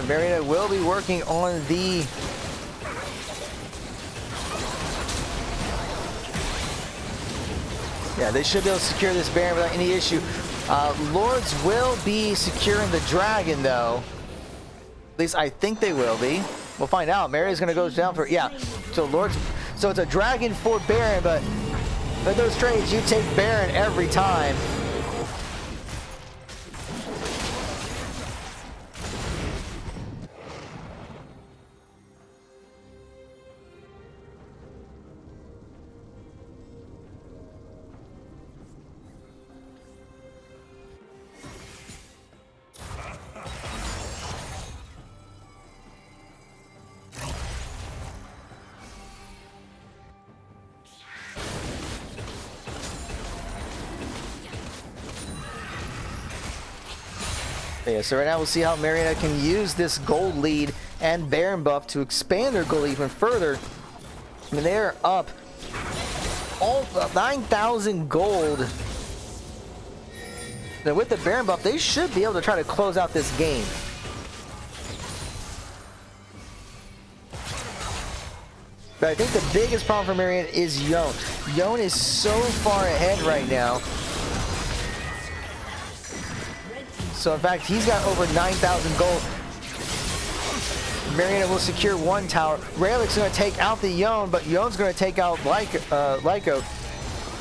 Speaker 1: Marietta will be working on the... Yeah, they should be able to secure this Baron without any issue. Lourdes will be securing the Dragon, though. At least I think they will be. We'll find out. Marietta's going to go down for... Yeah, so Lourdes... So it's a Dragon for Baron, but with those trades, you take Baron every time. Yeah, so right now we'll see how Marietta can use this gold lead and Baron buff to expand their goal even further. I mean, they're up all 9,000 gold. Now with the Baron buff, they should be able to try to close out this game. But I think the biggest problem for Marietta is Yone. Yone is so far ahead right now. So in fact, he's got over 9,000 gold. Marietta will secure one tower. Raylick's going to take out the Yone, but Yone's going to take out Lyco.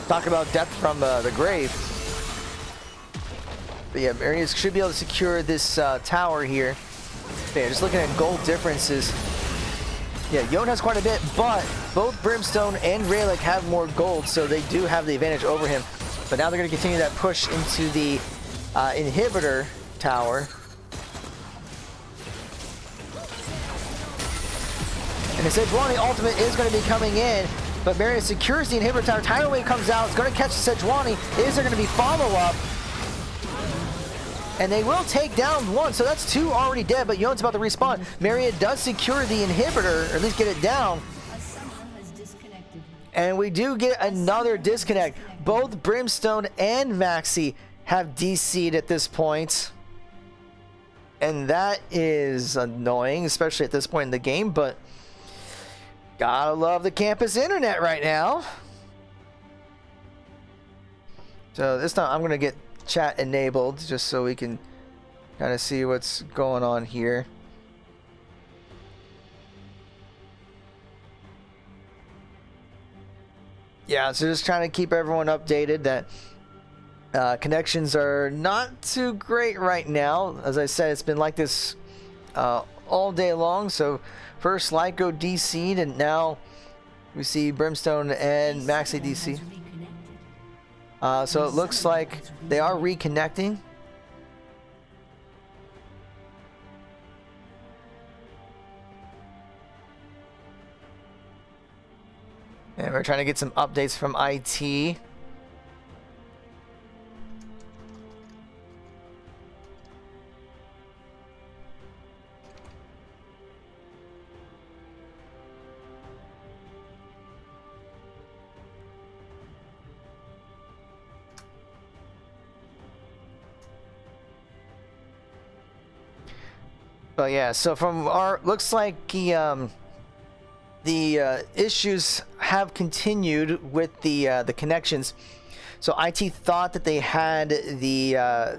Speaker 1: Talk about death from the grave. But yeah, Marietta should be able to secure this tower here. But yeah, just looking at gold differences. Yeah, Yone has quite a bit, but both Brimstone and Raylick have more gold, so they do have the advantage over him. But now they're going to continue that push into the inhibitor tower. And the Sejuani ultimate is going to be coming in, but Marietta secures the inhibitor tower. Tidal Wave comes out, it's going to catch the Sejuani. Is there going to be follow-up? And they will take down one, so that's two already dead, but Yone's about to respawn. Marietta does secure the inhibitor, or at least get it down. And we do get another disconnect. Both Brimstone and Maxi have DC'd at this point. And that is annoying, especially at this point in the game, but gotta love the campus internet right now. So this time I'm gonna get chat enabled just so we can kind of see what's going on here. Yeah, so just trying to keep everyone updated that connections are not too great right now. As I said, it's been like this all day long. So first Lyco DC'd, and now we see Brimstone and Maxi DC. So it looks like they are reconnecting. And we're trying to get some updates from IT. But yeah, so from our looks like the issues have continued with the connections. So IT thought that they had the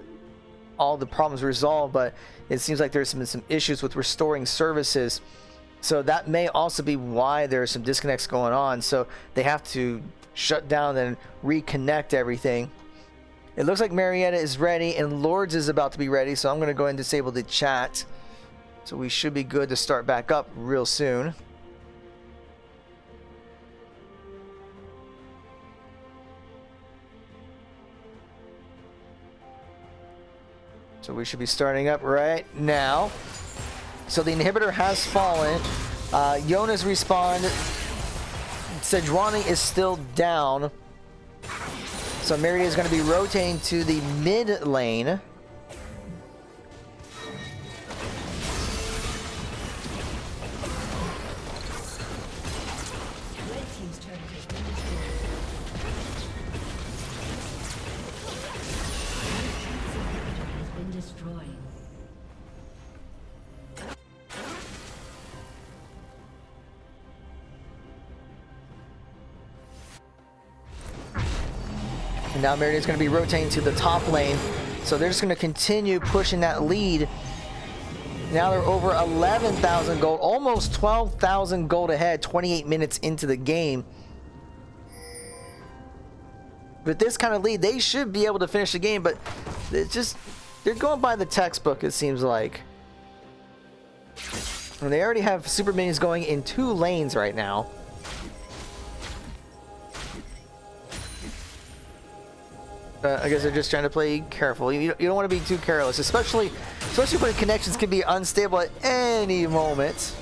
Speaker 1: all the problems resolved, but it seems like there's some issues with restoring services. So that may also be why there are some disconnects going on. So they have to shut down and reconnect everything. It looks like Marietta is ready and Lourdes is about to be ready. So I'm going to go ahead and disable the chat. So we should be good to start back up real soon. So we should be starting up right now. So the inhibitor has fallen. Yone has respawned. Sejuani is still down. So Marietta is going to be rotating to the mid lane. And now Marietta's going to be rotating to the top lane. So they're just going to continue pushing that lead. Now they're over 11,000 gold, almost 12,000 gold ahead, 28 minutes into the game. With this kind of lead, they should be able to finish the game, but it's just, they're going by the textbook, it seems like. And they already have super minions going in 2 lanes right now. I guess they're just trying to play careful. You don't want to be too careless, especially when connections can be unstable at any moment.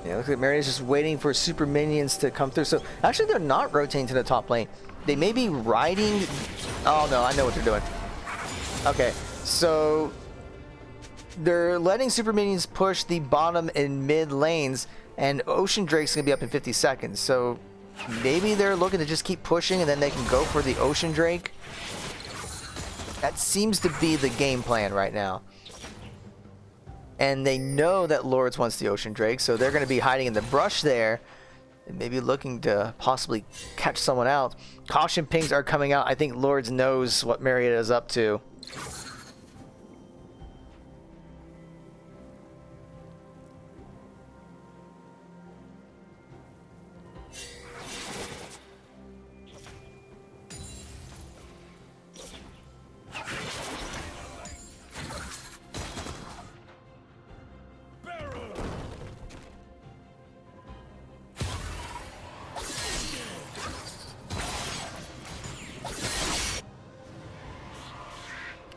Speaker 1: Yeah, looks like Marietta's just waiting for super minions to come through. So actually, they're not rotating to the top lane. They may be riding. Oh no, I know what they're doing. Okay, so they're letting super minions push the bottom and mid lanes, and Ocean Drake's gonna be up in 50 seconds. So maybe they're looking to just keep pushing, and then they can go for the Ocean Drake. That seems to be the game plan right now. And they know that Lourdes wants the Ocean Drake, so they're going to be hiding in the brush there and maybe looking to possibly catch someone out. Caution pings are coming out. I think Lourdes knows what Marietta is up to.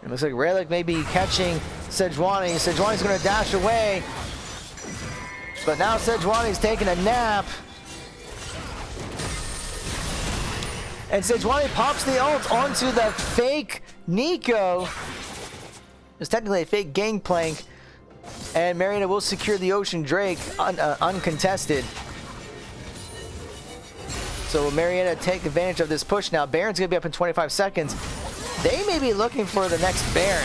Speaker 1: It looks like Relic may be catching Sejuani. Sejuani's going to dash away. But now Sejuani's taking a nap. And Sejuani pops the ult onto the fake Nico. It's technically a fake gangplank. And Marietta will secure the Ocean Drake uncontested. So will Marietta take advantage of this push now? Baron's going to be up in 25 seconds. They may be looking for the next Baron.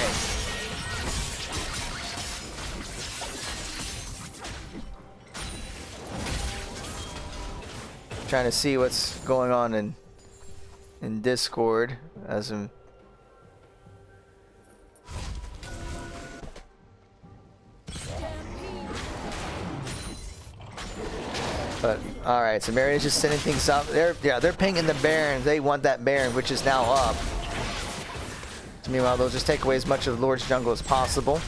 Speaker 1: Trying to see what's going on in Discord as in but all right, so Marietta's just sending things up. They're pinging the Baron. They want that Baron, which is now up. So meanwhile, they'll just take away as much of Lourdes' jungle as possible.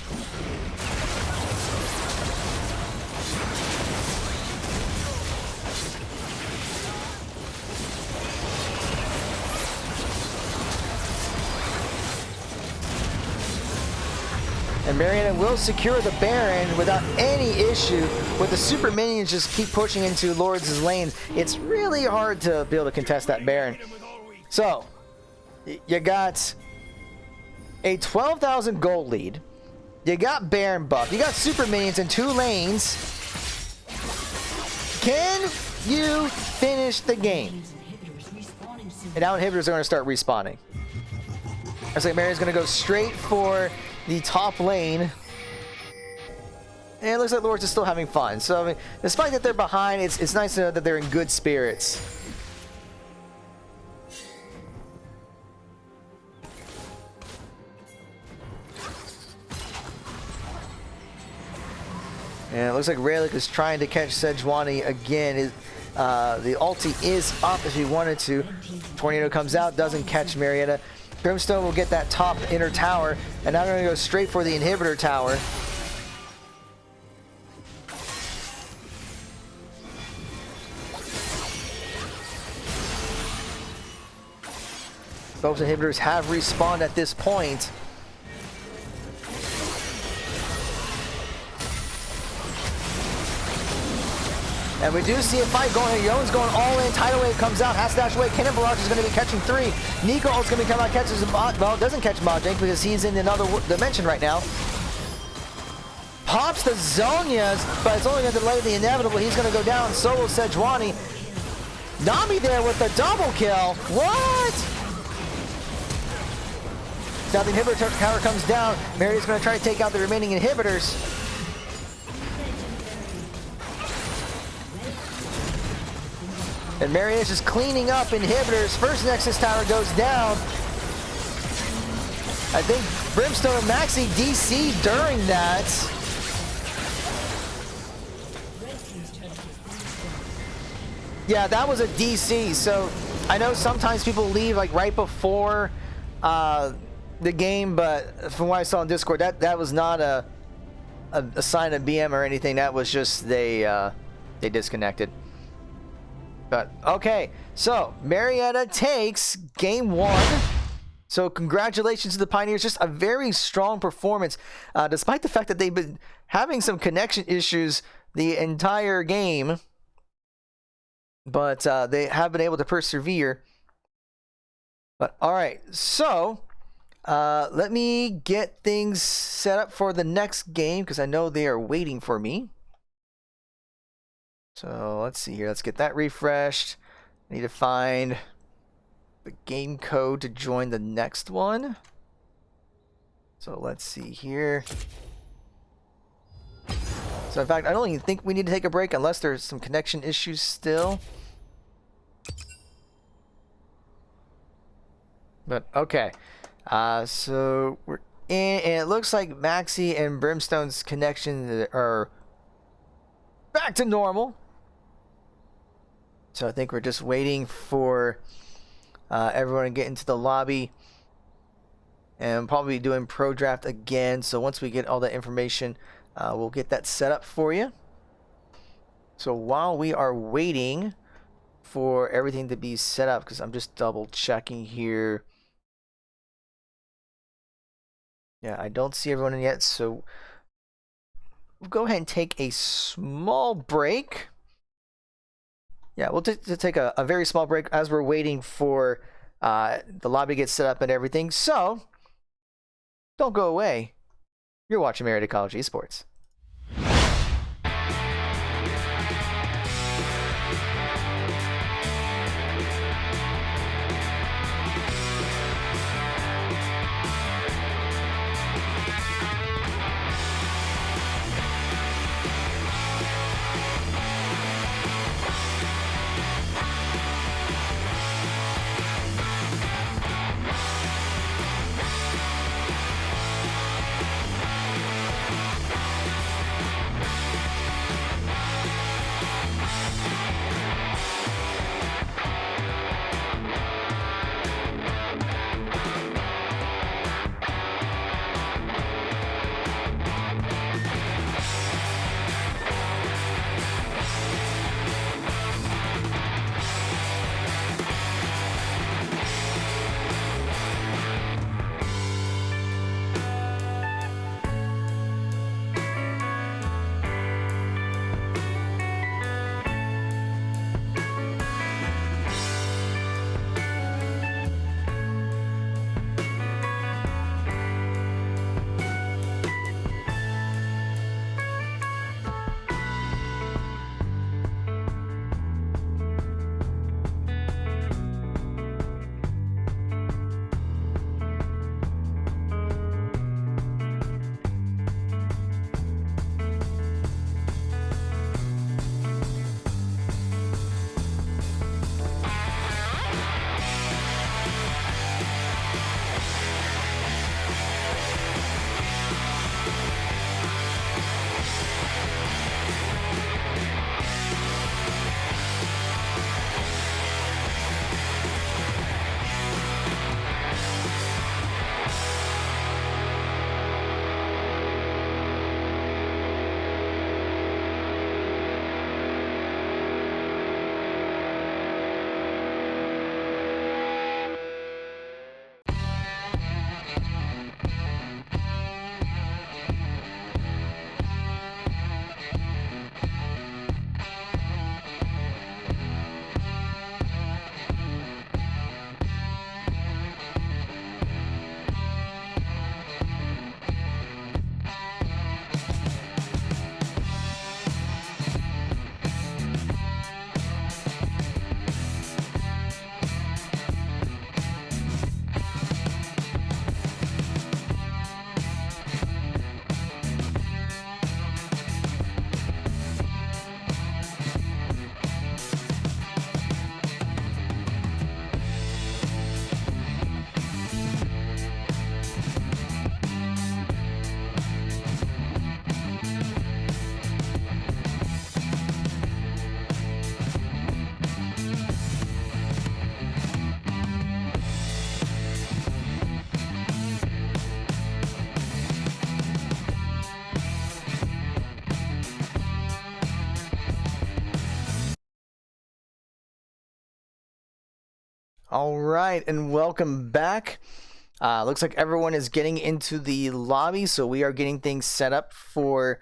Speaker 1: And Marietta will secure the Baron without any issue. With the super minions just keep pushing into Lourdes' lanes, it's really hard to be able to contest that Baron. So, you got a 12,000 gold lead. You got Baron buff. You got super minions in 2 lanes. Can you finish the game? And now inhibitors are going to start respawning. Looks like Marietta's going to go straight for the top lane. And it looks like Lourdes is still having fun. So, I mean, despite that they're behind, it's nice to know that they're in good spirits. And it looks like Relic is trying to catch Sejuani again. The ulti is up if he wanted to. Tornado comes out, doesn't catch Marietta. Brimstone will get that top inner tower, and now they're going to go straight for the inhibitor tower. Both inhibitors have respawned at this point. And we do see a fight going here. Young's going all in. Tidal Wave comes out. Has to dash away. Kenan Barrage is going to be catching 3. Nico is going to be coming out, catches him. Well, doesn't catch Majink because he's in another dimension right now. Pops the Zonias, but it's only going to delay the inevitable. He's going to go down. Solo Sejuani. Nami there with the double kill. What? Now the inhibitor tower comes down. Marietta's going to try to take out the remaining inhibitors. And Marietta's just cleaning up inhibitors. First Nexus tower goes down. I think Brimstone and Maxi DC during that. Yeah, that was a DC. So I know sometimes people leave like right before the game, but from what I saw on Discord, that was not a sign of BM or anything. That was just they disconnected. But okay, so Marietta takes game 1. So congratulations to the Pioneers. Just a very strong performance, despite the fact that they've been having some connection issues the entire game. But they have been able to persevere. But all right, so let me get things set up for the next game because I know they are waiting for me. So let's see here. Let's get that refreshed. I need to find the game code to join the next one. So let's see here. So in fact, I don't even think we need to take a break unless there's some connection issues still. But okay. So we're in, and it looks like Maxi and Brimstone's connection are back to normal. So I think we're just waiting for everyone to get into the lobby. And probably doing pro draft again. So once we get all that information, we'll get that set up for you. So while we are waiting for everything to be set up, because I'm just double checking here. Yeah, I don't see everyone in yet. So we'll go ahead and take a small break. Yeah, we'll take a very small break as we're waiting for the lobby to get set up and everything. So don't go away. You're watching Marietta College Esports. All right, and welcome back. Looks like everyone is getting into the lobby, so we are getting things set up for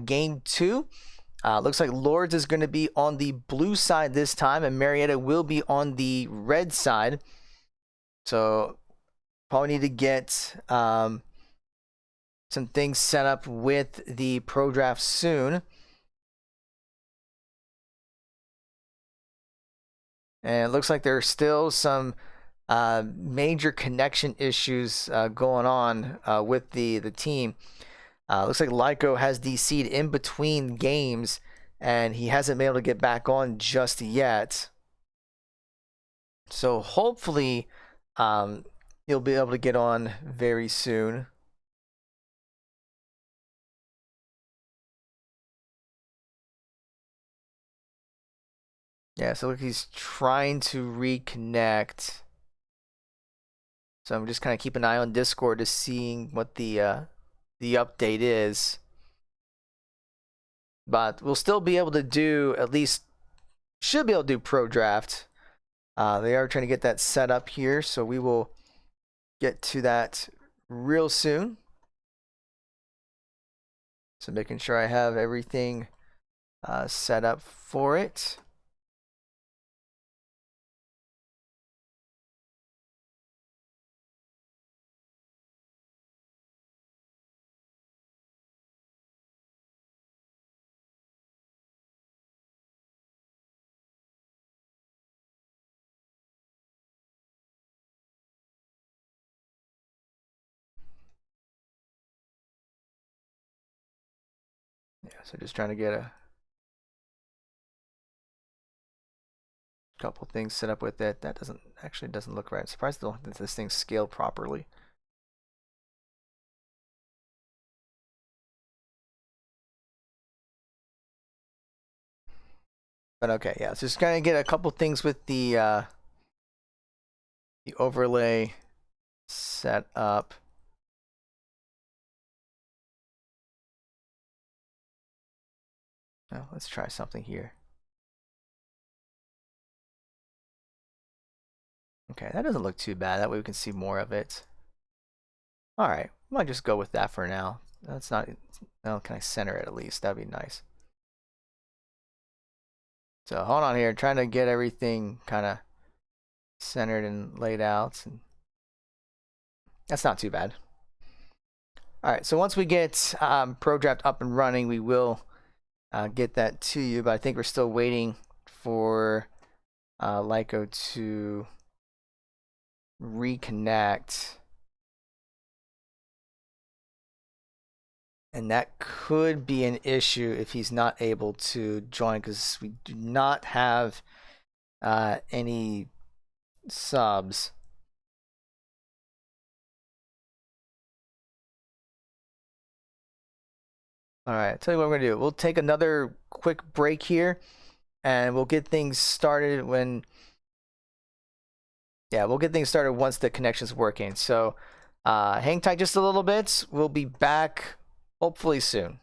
Speaker 1: game 2. Looks like Lourdes is going to be on the blue side this time, and Marietta will be on the red side. So probably need to get some things set up with the pro draft soon. And it looks like there are still some major connection issues going on with the team. Looks like Lyco has the seed in between games, and he hasn't been able to get back on just yet. So hopefully he'll be able to get on very soon. Yeah, so look, he's trying to reconnect. So I'm just kind of keeping an eye on Discord to seeing what the update is. But we'll still be able to do, at least should be able to do pro draft. They are trying to get that set up here, so we will get to that real soon. So making sure I have everything set up for it. Yeah, so just trying to get a couple things set up with it. That doesn't look right. I'm surprised that this thing's scaled properly. But okay, yeah, so just gonna get a couple things with the overlay set up. Now, let's try something here. Okay, that doesn't look too bad. That way we can see more of it. All right, I might just go with that for now. That's not. Oh, can I center it at least? That'd be nice. So hold on here, trying to get everything kind of centered and laid out. And that's not too bad. All right, so once we get Pro Draft up and running, we will get that to you. But I think we're still waiting for Lyco to reconnect. And that could be an issue if he's not able to join, because we do not have any subs. All right, I'll tell you what we're going to do. We'll take another quick break here, and we'll get things started when... Yeah, we'll get things started once the connection's working. So hang tight just a little bit. We'll be back hopefully soon.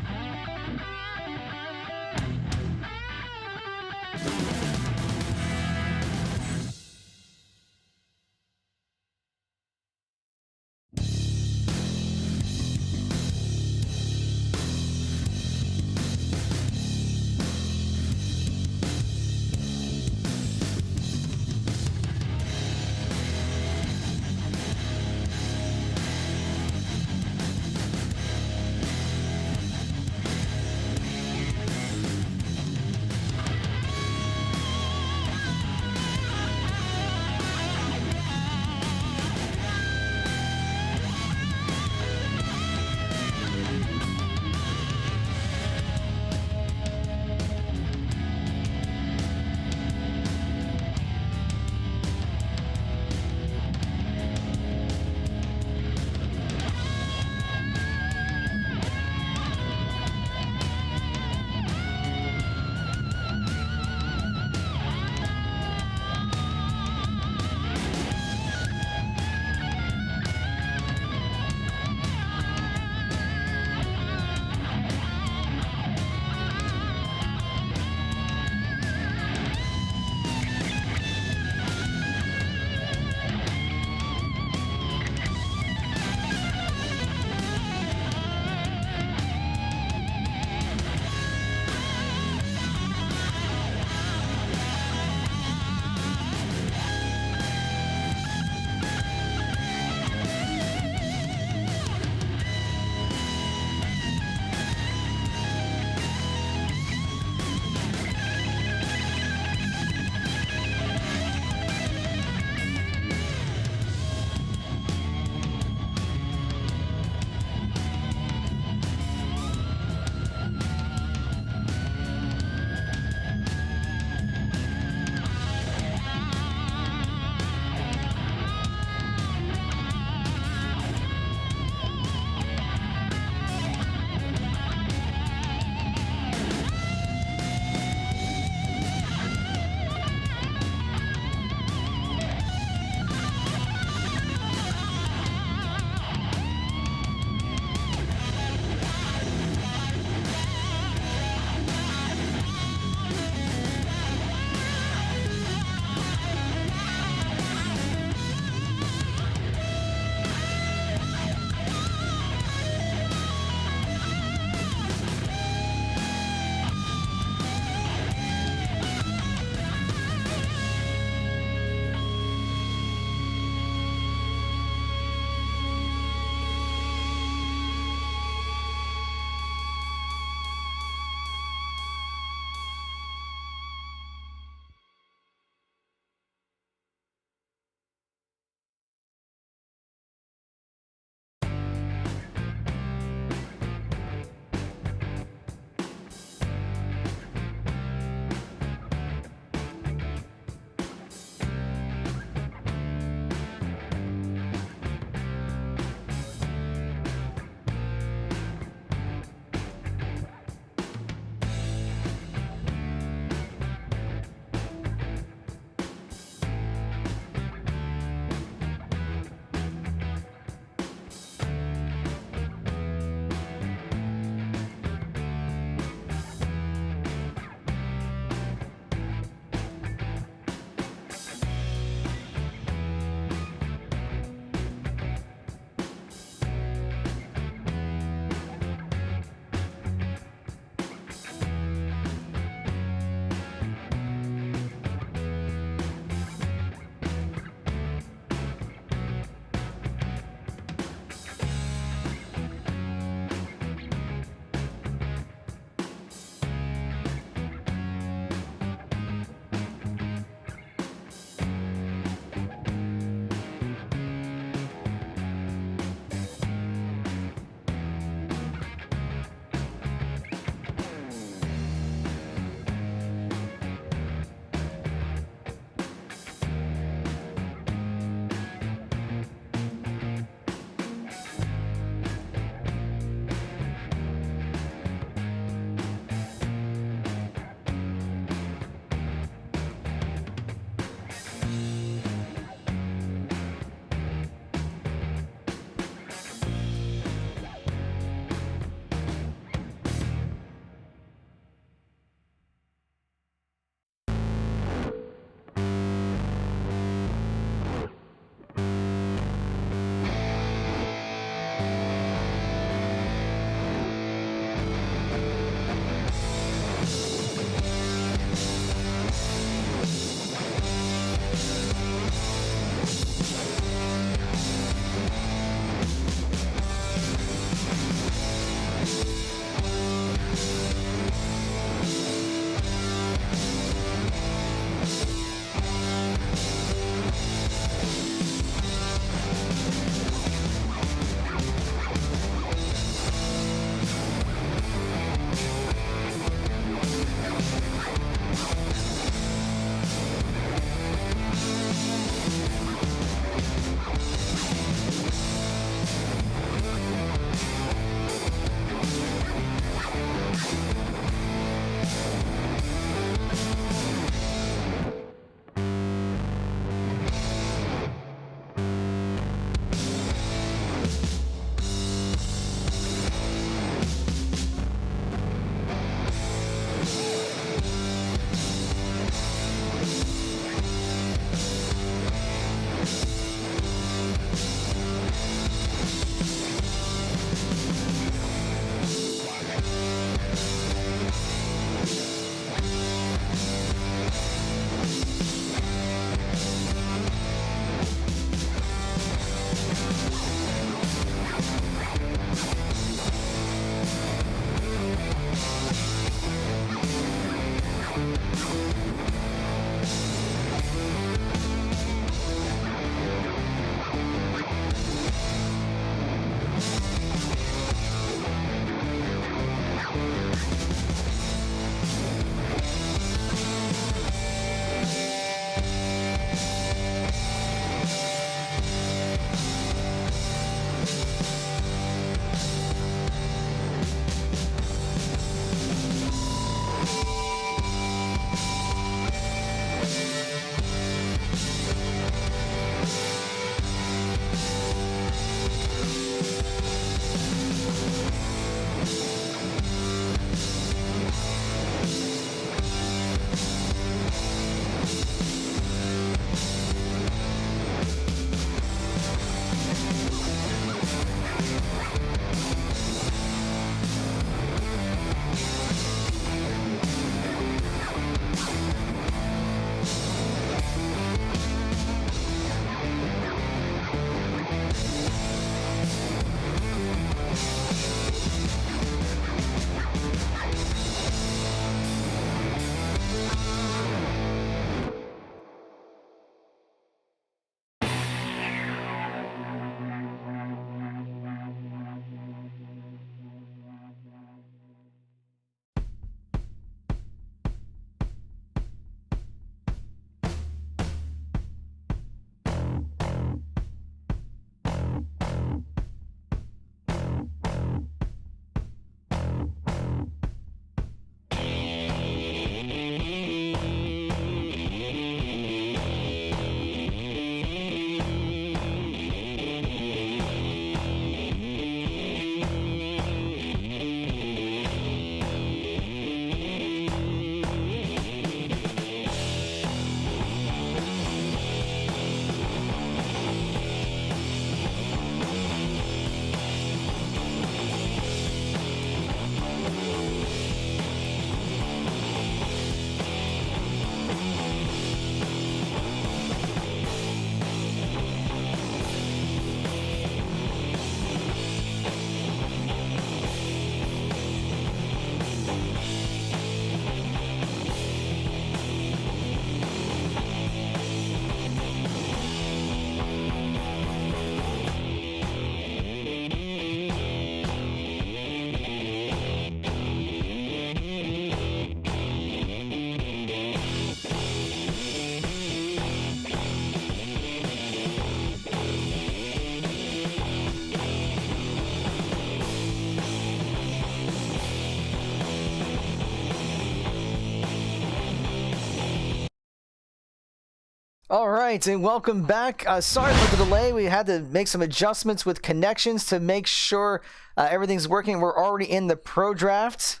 Speaker 1: All right, and welcome back. Sorry for the delay. We had to make some adjustments with connections to make sure everything's working. We're already in the pro draft.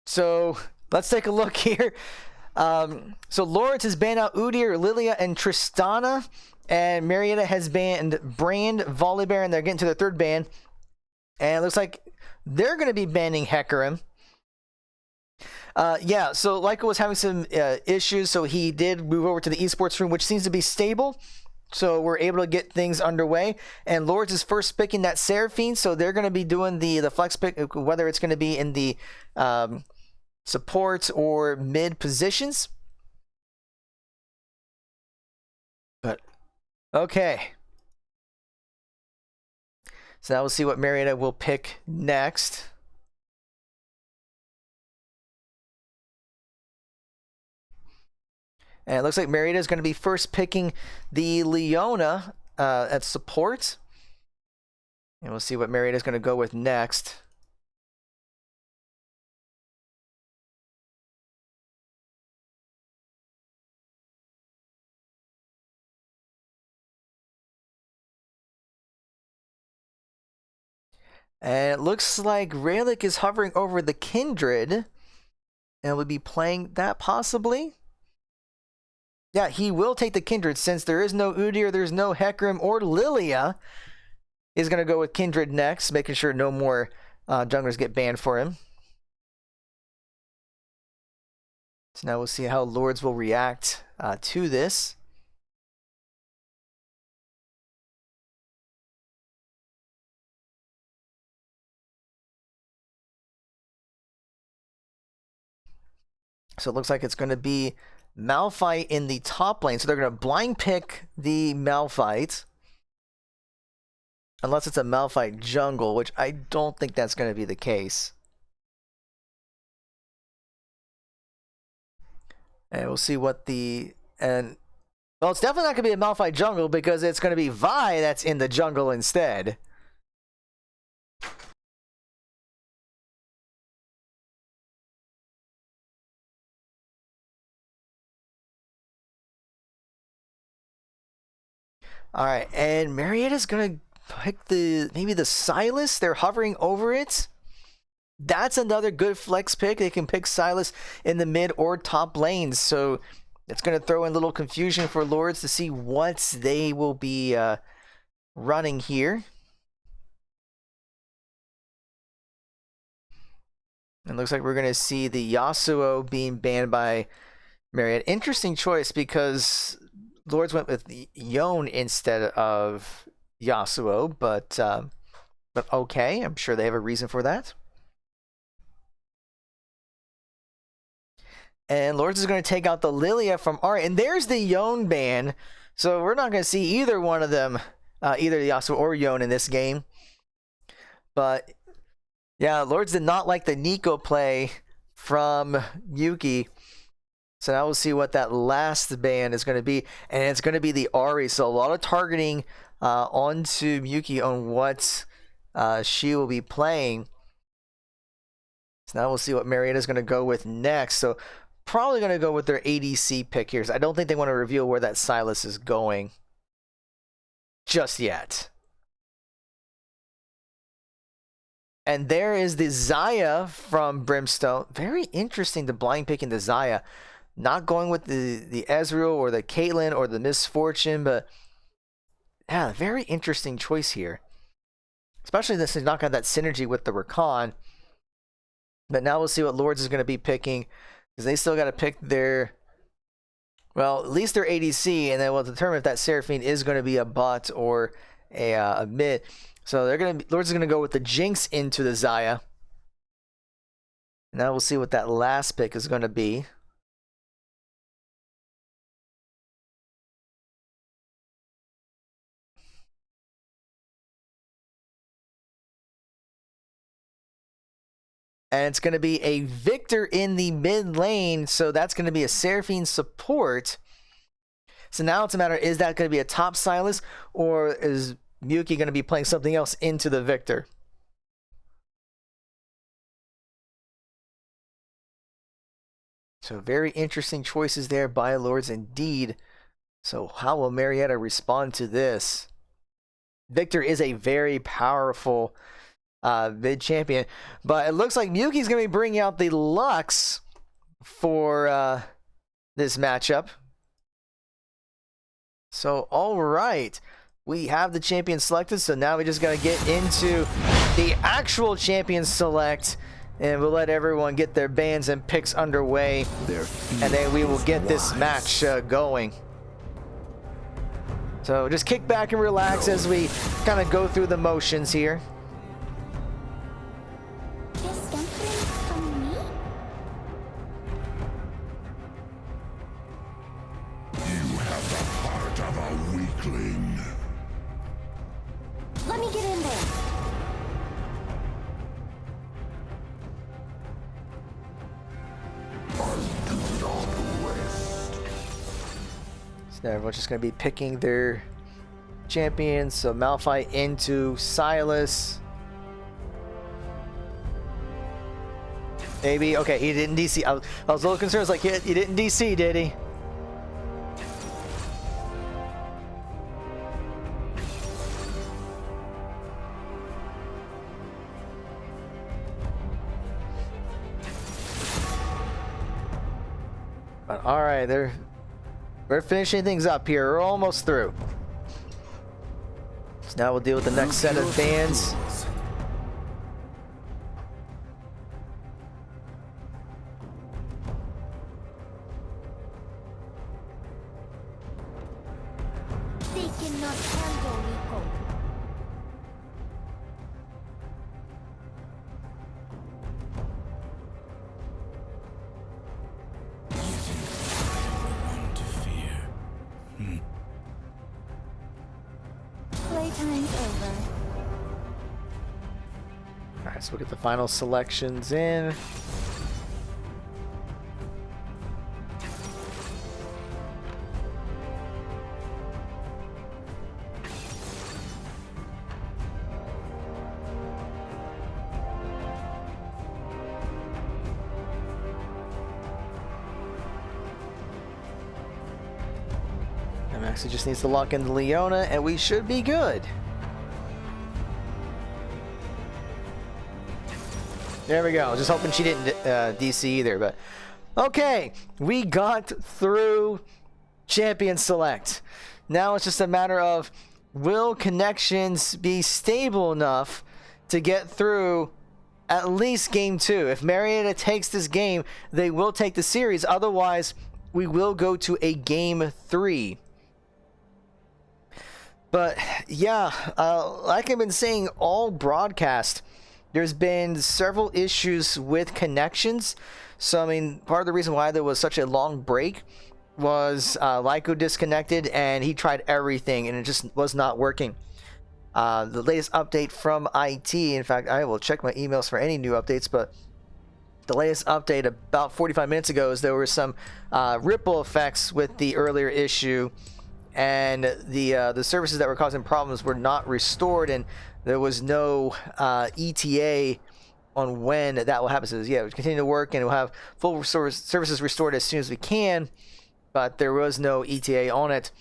Speaker 1: So let's take a look here. So Lourdes has banned out Udyr, Lilia, and Tristana. And Marietta has banned Brand, Volibear, and they're getting to their third ban. And it looks like they're going to be banning Hecarim. Yeah, so Leica was having some issues, so he did move over to the esports room, which seems to be stable. So we're able to get things underway. And Lourdes is first picking that Seraphine, so they're going to be doing the flex pick, whether it's going to be in the support or mid positions. But, okay. So now we'll see what Marietta will pick next. And it looks like Marietta is going to be first picking the Leona at support. And we'll see what Marietta is going to go with next. And it looks like Raylick is hovering over the Kindred. And will be playing that possibly. Yeah, he will take the Kindred since there is no Udyr, there's no Hecarim or Lilia. He's going to go with Kindred next, making sure no more junglers get banned for him. So now we'll see how Lourdes will react to this. So it looks like it's going to be Malphite in the top lane. So they're going to blind pick the Malphite. Unless it's a Malphite jungle, which I don't think that's going to be the case. And we'll see what the... Well, it's definitely not going to be a Malphite jungle because it's going to be Vi that's in the jungle instead. All right, and Marietta's gonna pick maybe the Sylas. They're hovering over it. That's another good flex pick. They can pick Sylas in the mid or top lanes, so it's gonna throw in a little confusion for Lourdes to see what they will be running here. It looks like we're gonna see the Yasuo being banned by Marietta. Interesting choice because Lourdes went with Yone instead of Yasuo, but okay, I'm sure they have a reason for that. And Lourdes is going to take out the Lilia from Ari, and there's the Yone ban. So we're not going to see either one of them, either Yasuo or Yone in this game. But yeah, Lourdes did not like the Nico play from Yuki. So now we'll see what that last ban is going to be. And it's going to be the Ari. So a lot of targeting onto Yuki on what she will be playing. So now we'll see what Marietta is going to go with next. So probably going to go with their ADC pick here. So I don't think they want to reveal where that Sylas is going just yet. And there is the Xayah from Brimstone. Very interesting, the blind picking the Xayah. Not going with the Ezreal or the Caitlyn or the Misfortune, but yeah, very interesting choice here. Especially this is not got that synergy with the Rakan. But now we'll see what Lourdes is going to be picking, because they still got to pick their, well, at least their ADC, and then we'll determine if that Seraphine is going to be a bot or a mid. So they're going to Lourdes is going to go with the Jinx into the Xayah. Now we'll see what that last pick is going to be. And it's going to be a Victor in the mid lane. So that's going to be a Seraphine support. So now it's a matter, is that going to be a top Sylas, or is Yuki going to be playing something else into the Victor? So very interesting choices there by Lourdes indeed. So how will Marietta respond to this? Victor is a very powerful mid champion, but it looks like Miyuki's going to be bringing out the Lux for this matchup. So all right, we have the champion selected, so now we just got to get into the actual champion select, and we'll let everyone get their bans and picks underway, and then we will get this match going. So just kick back and relax as we kind of go through the motions here.
Speaker 5: There's something from me?
Speaker 2: You have the heart of a weakling.
Speaker 5: Let me get in there.
Speaker 1: So now everyone's just going to be picking their champions. So Malphite into Silas. Maybe. Okay, he didn't DC. I was a little concerned. I was like, he didn't DC, did he? But all right, we're finishing things up here. We're almost through. So now we'll deal with the next set of bans.
Speaker 5: They cannot handle Rico. Playtime's over.
Speaker 1: All right, so we'll get the final selections in. Maxie just needs to lock in the Leona, and we should be good. There we go. Just hoping she didn't DC either, but okay, we got through champion select. Now it's just a matter of, will connections be stable enough to get through at least game 2? If Marietta takes this game, they will take the series. Otherwise, we will go to a game 3. But yeah, like I've been saying all broadcast, there's been several issues with connections. So I mean, part of the reason why there was such a long break was Lyco disconnected, and he tried everything and it just was not working. The latest update from IT, in fact, I will check my emails for any new updates, but the latest update about 45 minutes ago is there were some ripple effects with the earlier issue, and the services that were causing problems were not restored, and there was no ETA on when that will happen. So yeah, we'll continue to work, and we'll have full services restored as soon as we can, but there was no ETA on it.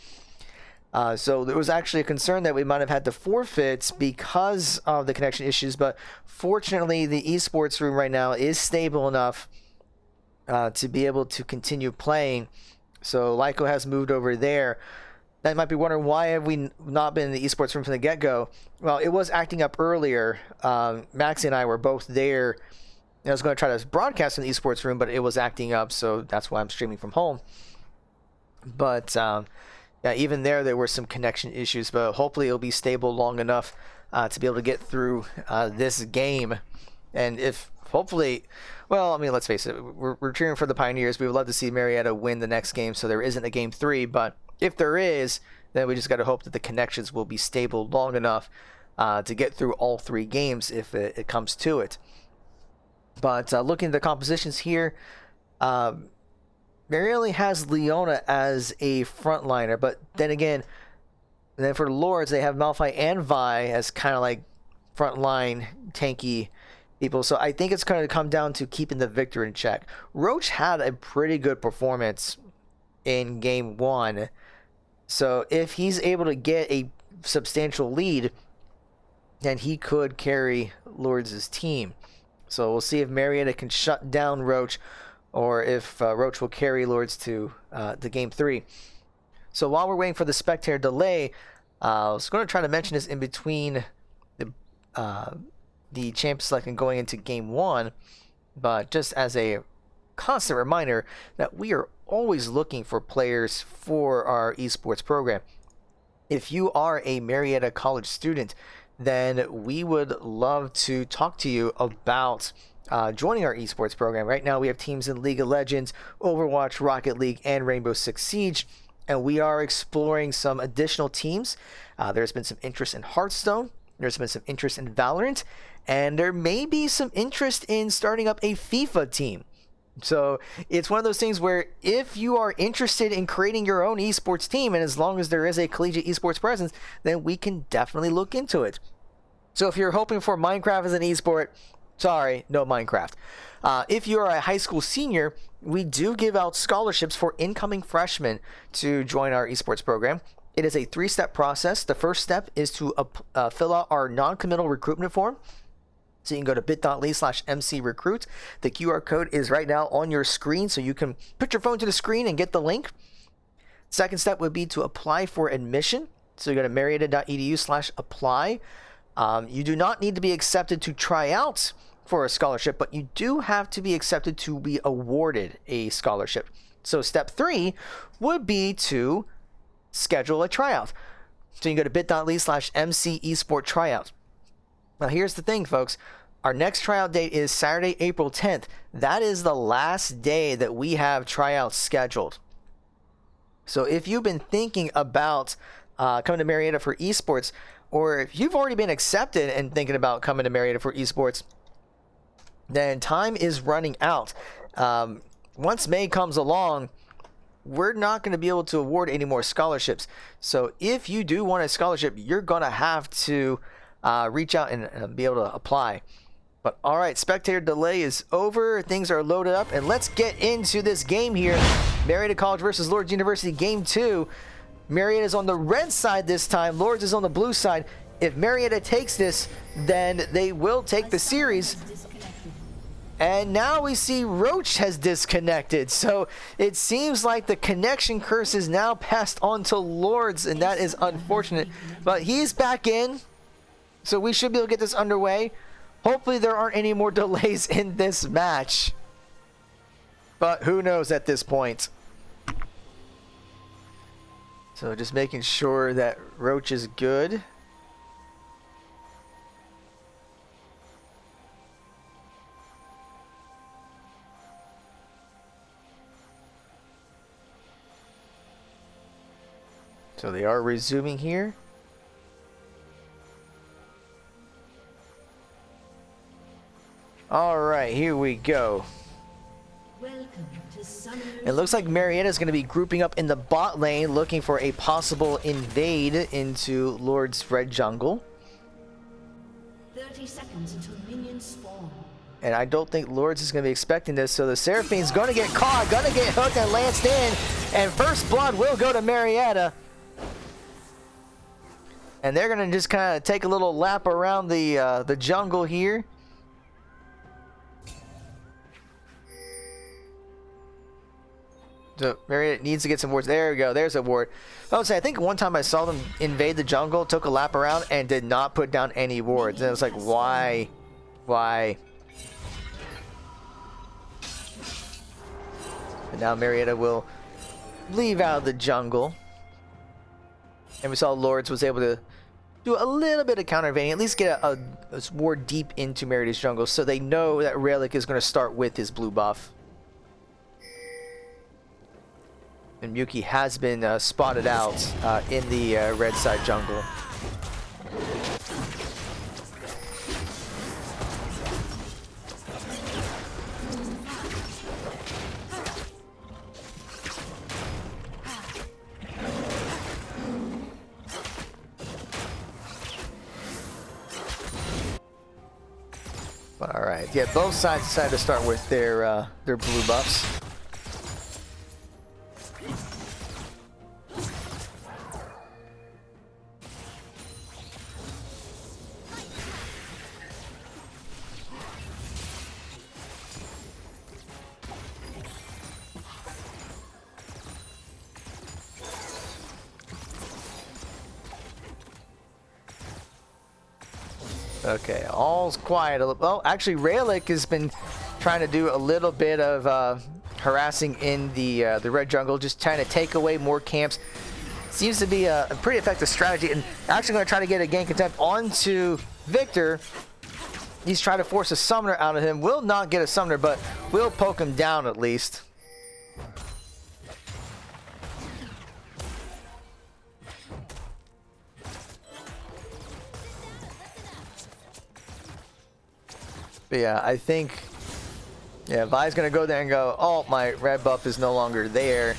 Speaker 1: So there was actually a concern that we might have had to forfeit because of the connection issues, but fortunately the esports room right now is stable enough to be able to continue playing. So Lyco has moved over there. Now you might be wondering, why have we not been in the esports room from the get-go? Well, it was acting up earlier. Maxie and I were both there. I was going to try to broadcast in the esports room, but it was acting up, so that's why I'm streaming from home. But yeah, even there were some connection issues, but hopefully it'll be stable long enough to be able to get through this game. And if hopefully, well, I mean, let's face it, we're cheering for the Pioneers. We would love to see Marietta win the next game, so there isn't a game 3, but if there is, then we just got to hope that the connections will be stable long enough to get through all 3 games if it comes to it. But looking at the compositions here, Marietta has Leona as a frontliner, but then again, then for Lourdes, they have Malphite and Vi as kind of like frontline tanky people. So I think it's going to come down to keeping the victor in check. Roach had a pretty good performance in game 1. So if he's able to get a substantial lead, then he could carry Lourdes' team. So we'll see if Marietta can shut down Roach, or if Roach will carry Lourdes to the game 3. So while we're waiting for the spectator delay, I was going to try to mention this in between the champ select and going into game 1, but just as a constant reminder that we are always looking for players for our esports program. If you are a Marietta College student, then we would love to talk to you about joining our esports program. Right now we have teams in League of Legends, Overwatch, Rocket League, and Rainbow Six Siege, and we are exploring some additional teams. There's been some interest in Hearthstone, there's been some interest in Valorant, and there may be some interest in starting up a FIFA team. So it's one of those things where if you are interested in creating your own esports team, and as long as there is a collegiate esports presence, then we can definitely look into it. So if you're hoping for Minecraft as an esport, sorry, no Minecraft. If you are a high school senior, we do give out scholarships for incoming freshmen to join our esports program. It is a 3-step process. The first step is to fill out our non-committal recruitment form. So you can go to bit.ly/mcrecruit. The QR code is right now on your screen, so you can put your phone to the screen and get the link. Second step would be to apply for admission. So you go to marietta.edu/apply. You do not need to be accepted to try out for a scholarship, but you do have to be accepted to be awarded a scholarship. So step 3 would be to schedule a tryout. So you can go to bit.ly/mcesporttryout. Now here's the thing, folks. Our next tryout date is Saturday, April 10th. That is the last day that we have tryouts scheduled. So if you've been thinking about coming to Marietta for esports, or if you've already been accepted and thinking about coming to Marietta for esports, then time is running out. Once May comes along, we're not going to be able to award any more scholarships. So if you do want a scholarship, you're going to have to reach out and be able to apply. But all right, spectator delay is over. Things are loaded up, and let's get into this game here. Marietta College versus Lourdes University, game 2. Marietta is on the red side this time. Lourdes is on the blue side. If Marietta takes this, then they will take the series. And now we see Roach has disconnected. So it seems like the connection curse is now passed on to Lourdes, and that is unfortunate. But he's back in. So we should be able to get this underway. Hopefully there aren't any more delays in this match. But who knows at this point. So just making sure that Roach is good. So they are resuming here. All right, here we go. It looks like Marietta is going to be grouping up in the bot lane, looking for a possible invade into Lourdes' red jungle.
Speaker 4: 30 seconds until minions spawn.
Speaker 1: And I don't think Lourdes is going to be expecting this, so the Seraphine's going to get caught, going to get hooked and lanced in, and first blood will go to Marietta. And they're going to just kind of take a little lap around the jungle here. So Marietta needs to get some wards. There we go. There's a ward. I would say, I think one time I saw them invade the jungle, took a lap around, and did not put down any wards. And it was like, why? Why? And now Marietta will leave out of the jungle. And we saw Lourdes was able to do a little bit of counter invading, at least get a ward deep into Marietta's jungle, so they know that Relic is going to start with his blue buff. And Miyuki has been spotted out in the red side jungle. All right. right. Yeah, both sides decided to start with their blue buffs. Okay, all's quiet. Well, actually, Raylick has been trying to do a little bit of harassing in the red jungle, just trying to take away more camps. Seems to be a pretty effective strategy, and actually going to try to get a gank attempt onto Victor. He's trying to force a summoner out of him. Will not get a summoner, but will poke him down at least. But yeah, I think, yeah, Vi's gonna go there and go, oh, my red buff is no longer there.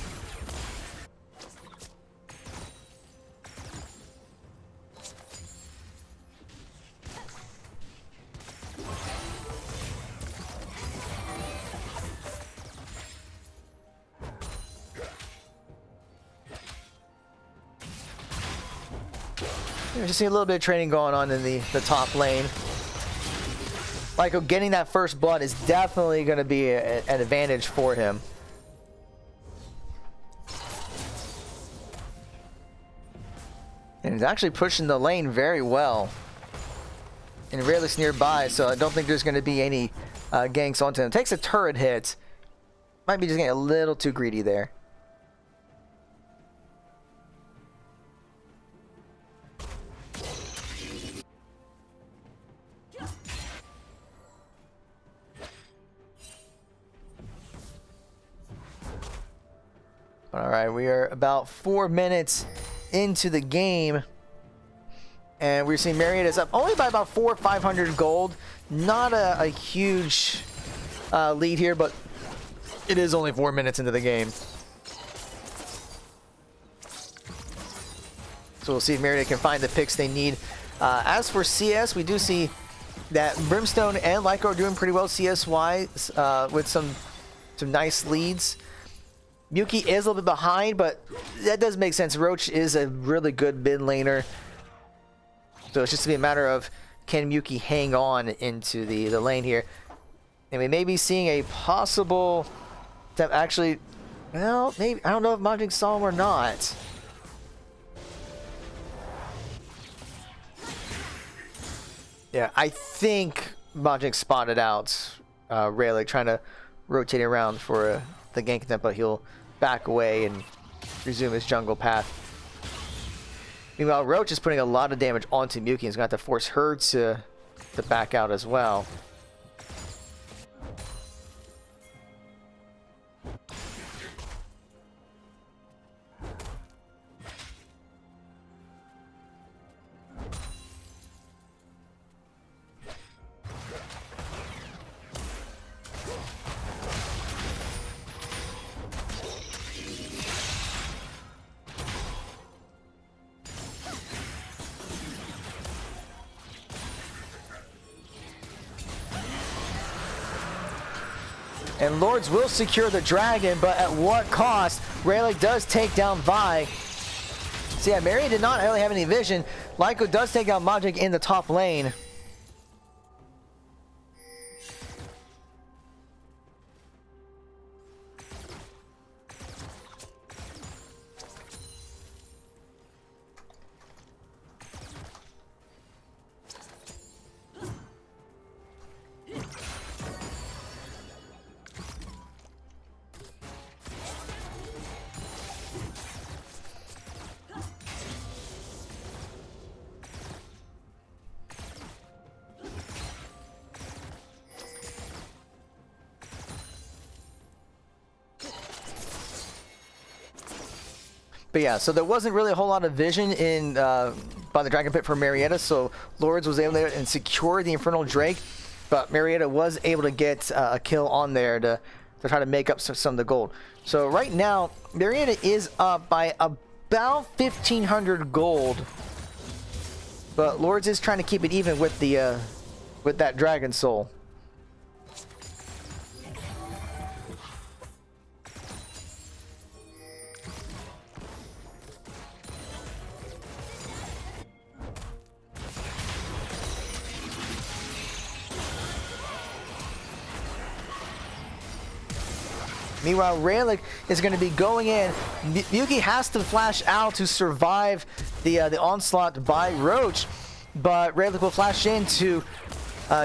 Speaker 1: Just see a little bit of training going on in the top lane. Michael getting that first blood is definitely going to be an advantage for him. And he's actually pushing the lane very well. And Raylick's nearby, so I don't think there's going to be any ganks onto him. Takes a turret hit. Might be just getting a little too greedy there. All right, we are about 4 minutes into the game, and we're seeing Marietta's up only by about 400 or 500 gold. Not a huge lead here, but it is only 4 minutes into the game. So we'll see if Marietta can find the picks they need. As for CS, we do see that Brimstone and Lyco are doing pretty well CS-wise with some nice leads. Yuki is a little bit behind, but that does make sense. Roach is a really good mid laner. So it's just to be a matter of, can Yuki hang on into the lane here? And we may be seeing a possible attempt, actually, well, maybe, I don't know if Majik saw him or not. Yeah, I think Majik spotted out Raylick trying to rotate around for the gank attempt, but he'll back away and resume his jungle path. Meanwhile, Roach is putting a lot of damage onto Muki and he's going to have to force her to back out as well. And Lourdes will secure the dragon, but at what cost? Raylick does take down Vi. So yeah, Mary did not really have any vision. Lyco does take out Majik in the top lane. But yeah, so there wasn't really a whole lot of vision in by the Dragon Pit for Marietta, so Lourdes was able to secure the Infernal Drake, but Marietta was able to get a kill on there to try to make up some of the gold. So right now, Marietta is up by about 1,500 gold, but Lourdes is trying to keep it even with the with that Dragon Soul. Meanwhile, Raylick is going to be going in. Yuki has to flash out to survive the onslaught by Roach, but Raylick will flash in to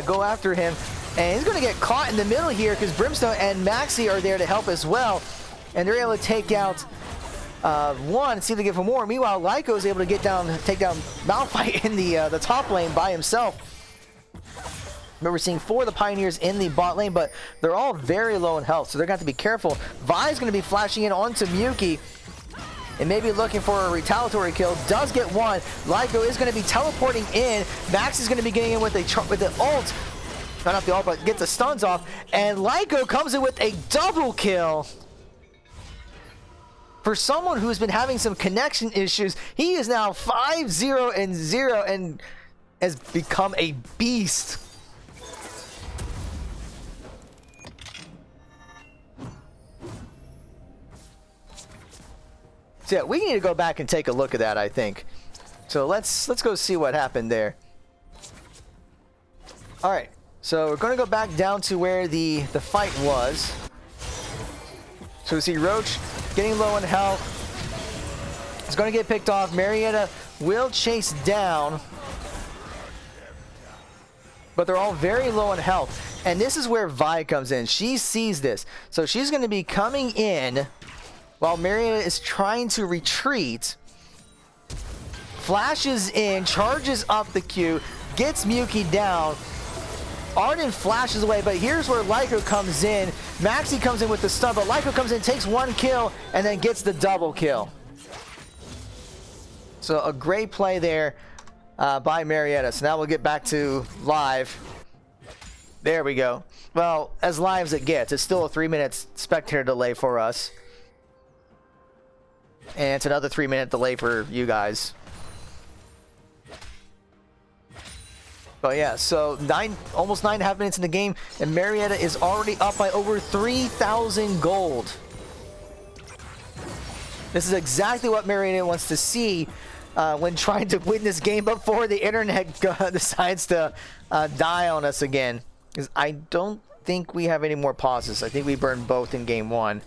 Speaker 1: go after him, and he's going to get caught in the middle here because Brimstone and Maxi are there to help as well, and they're able to take out one and see if they get for more. Meanwhile, Lyko is able to take down Malphite in the top lane by himself. Remember, seeing 4 of the Pioneers in the bot lane, but they're all very low in health, so they're going to have to be careful. Vi's going to be flashing in onto Miyuki and maybe looking for a retaliatory kill. Does get one. Lyko is going to be teleporting in. Max is going to be getting in with the ult. Not the ult, but gets the stuns off. And Lyko comes in with a double kill. For someone who's been having some connection issues, he is now 5-0-0 and has become a beast. So yeah, we need to go back and take a look at that, I think. So let's go see what happened there. All right, so we're going to go back down to where the fight was. So we see Roach getting low in health. It's going to get picked off. Marietta will chase down, but they're all very low in health. And this is where Vi comes in. She sees this, so she's going to be coming in while Marietta is trying to retreat. Flashes in, charges up the Q, gets Miyuki down. Arden flashes away, but here's where Lyko comes in. Maxi comes in with the stun, but Lyko comes in, takes 1 kill, and then gets the double kill. So a great play there by Marietta. So now we'll get back to live. There we go. Well, as live as it gets, it's still a 3-minute spectator delay for us. And it's another 3-minute delay for you guys. But yeah, so almost 9.5 minutes in the game, and Marietta is already up by over 3,000 gold. This is exactly what Marietta wants to see when trying to win this game before the internet decides to die on us again. Because I don't think we have any more pauses. I think we burned both in game 1.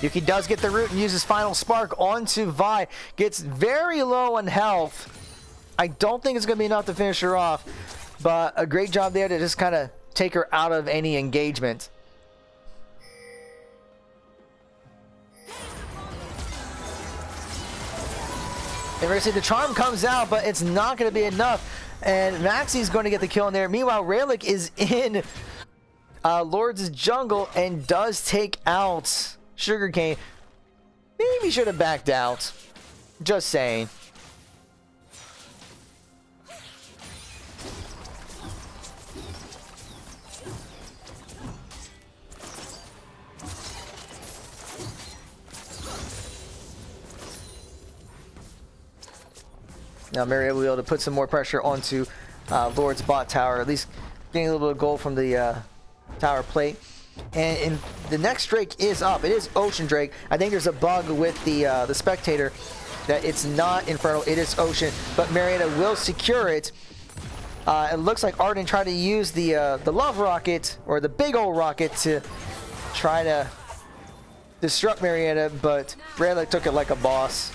Speaker 1: Yuki does get the root and uses Final Spark onto Vi. Gets very low in health. I don't think it's going to be enough to finish her off, but a great job there to just kind of take her out of any engagement. And we're going to see the charm comes out, but it's not going to be enough. And Maxi's going to get the kill in there. Meanwhile, Raylick is in Lourdes' jungle and does take out Sugarcane. Maybe should have backed out. Just saying. Now Marietta will be able to put some more pressure onto Lourdes' bot tower, at least getting a little bit of gold from the tower plate. And the next Drake is up. It is Ocean Drake. I think there's a bug with the spectator that it's not Infernal, it is Ocean. But Marietta will secure it. It looks like Arden tried to use the Love Rocket, or the big old rocket, to try to disrupt Marietta, but Raylick took it like a boss.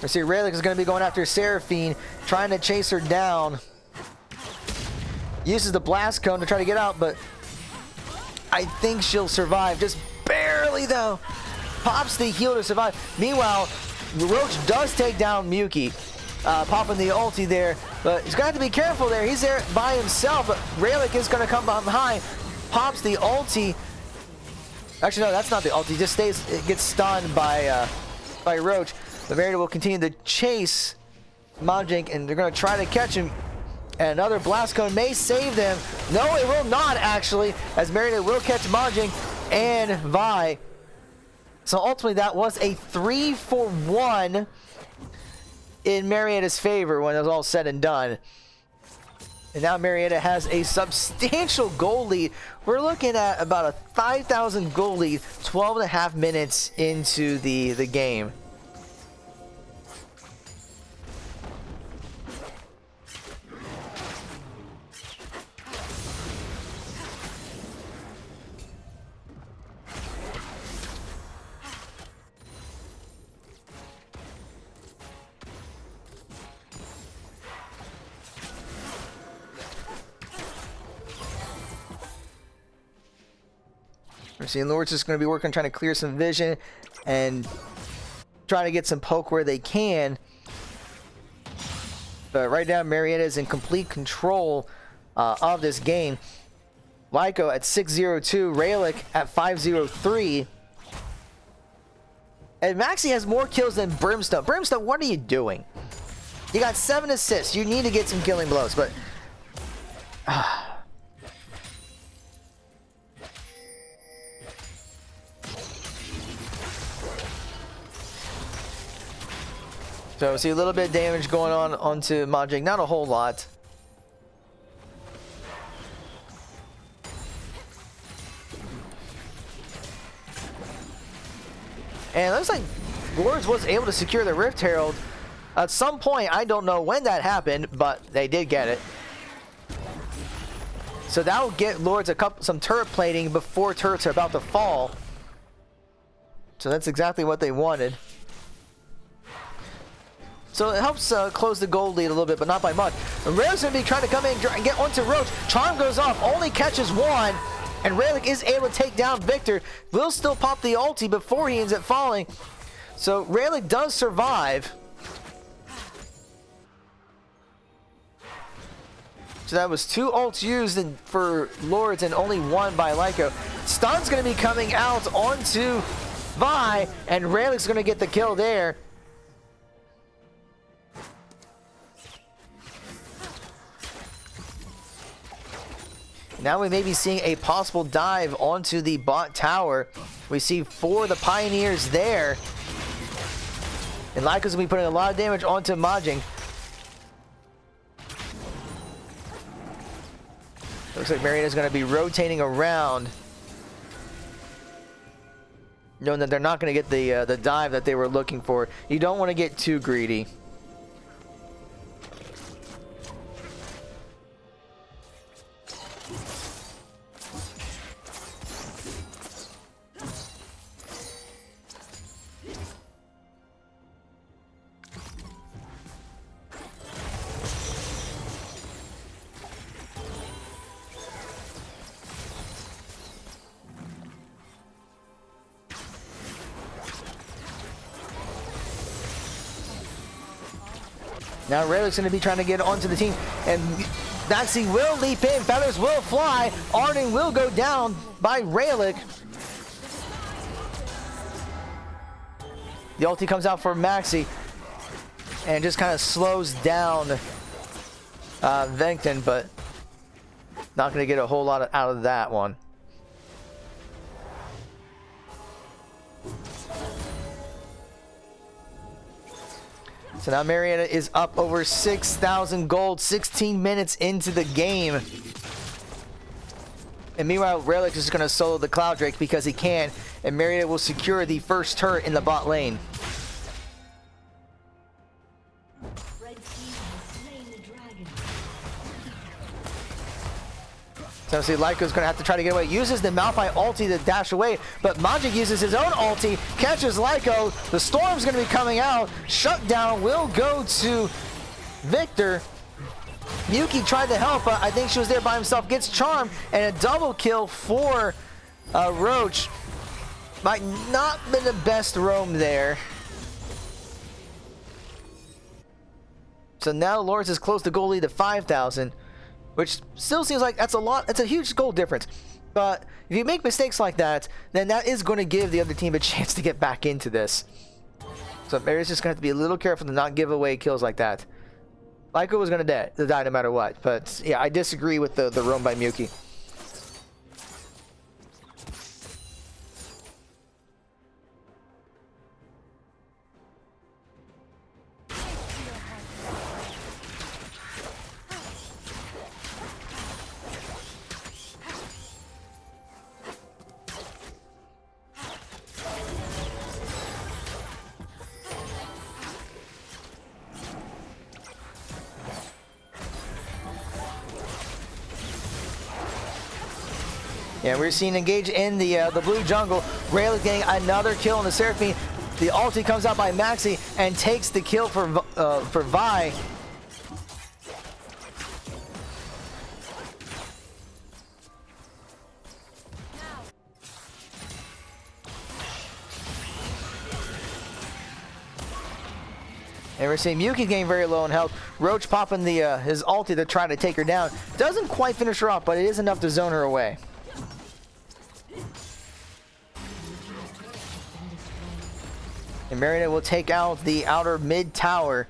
Speaker 1: I see Raylick is going to be going after Seraphine, trying to chase her down. Uses the blast cone to try to get out, but I think she'll survive. Just barely, though. Pops the heal to survive. Meanwhile, Roach does take down Miyuki. Popping the ulti there, but he's going to have to be careful there. He's there by himself, but Raylick is going to come behind. Pops the ulti. Actually, no, that's not the ulti. He just gets stunned by Roach. The Marietta will continue to chase Majink, and they're going to try to catch him. And another blast cone may save them. No, it will not, actually, as Marietta will catch Majink. and Vi. So ultimately that was a 3-for-1 in Marietta's favor when it was all said and done. And now Marietta has a substantial goal lead. We're looking at about a 5,000 goal lead 12.5 minutes into the game. We're seeing Lourdes is going to be working, trying to clear some vision and trying to get some poke where they can. But right now, Marietta is in complete control of this game. Lyco at 602, Raylick at 503. And Maxi has more kills than Brimstone. Brimstone, what are you doing? You got 7 assists. You need to get some killing blows, but... So see a little bit of damage going on onto Majik, not a whole lot. And it looks like Lourdes was able to secure the Rift Herald at some point. I don't know when that happened, but they did get it. So that will get Lourdes some turret plating before turrets are about to fall. So that's exactly what they wanted. So it helps close the gold lead a little bit, but not by much. Raylick's going to be trying to come in and get onto Roach. Charm goes off, only catches one. And Raylick is able to take down Victor. Will still pop the ulti before he ends up falling. So Raylick does survive. So that was 2 ults used for Lourdes and only 1 by Lyco. Stun's going to be coming out onto Vi, and Raylick's going to get the kill there. Now we may be seeing a possible dive onto the bot tower. We see 4 of the Pioneers there. And Lyco's going to be putting a lot of damage onto Majing. Looks like Marietta's going to be rotating around, knowing that they're not going to get the dive that they were looking for. You don't want to get too greedy. Now Raylick's going to be trying to get onto the team, and Maxi will leap in, feathers will fly, Arden will go down by Raylick. The ulti comes out for Maxi, and just kind of slows down Vengton, but not going to get a whole lot out of that one. So now Marietta is up over 6,000 gold, 16 minutes into the game. And meanwhile, Raylick is going to solo the Cloud Drake because he can, and Marietta will secure the first turret in the bot lane.
Speaker 4: Red team has slain the dragon.
Speaker 1: So see, Lyco's going to have to try to get away. Uses the Malphite ulti to dash away, but Majik uses his own ulti, catches Lyco. The storm's going to be coming out. Shutdown will go to Victor. Yuki tried to help, but I think she was there by himself. Gets Charm, and a double kill for Roach. Might not been the best roam there. So now Lourdes has closed the goal lead to 5,000. Which still seems like that's a lot. That's a huge goal difference. But if you make mistakes like that, then that is going to give the other team a chance to get back into this. So Mary's just going to have to be a little careful to not give away kills like that. Lyco was going to die no matter what. But yeah, I disagree with the roam by Muki. Yeah, we're seeing engage in the blue jungle. Rayleigh getting another kill on the Seraphine. The ulti comes out by Maxi and takes the kill for Vi. And we're seeing Yuki getting very low in health. Roach popping the his ulti to try to take her down. Doesn't quite finish her off, but it is enough to zone her away. And Marietta will take out the outer mid tower.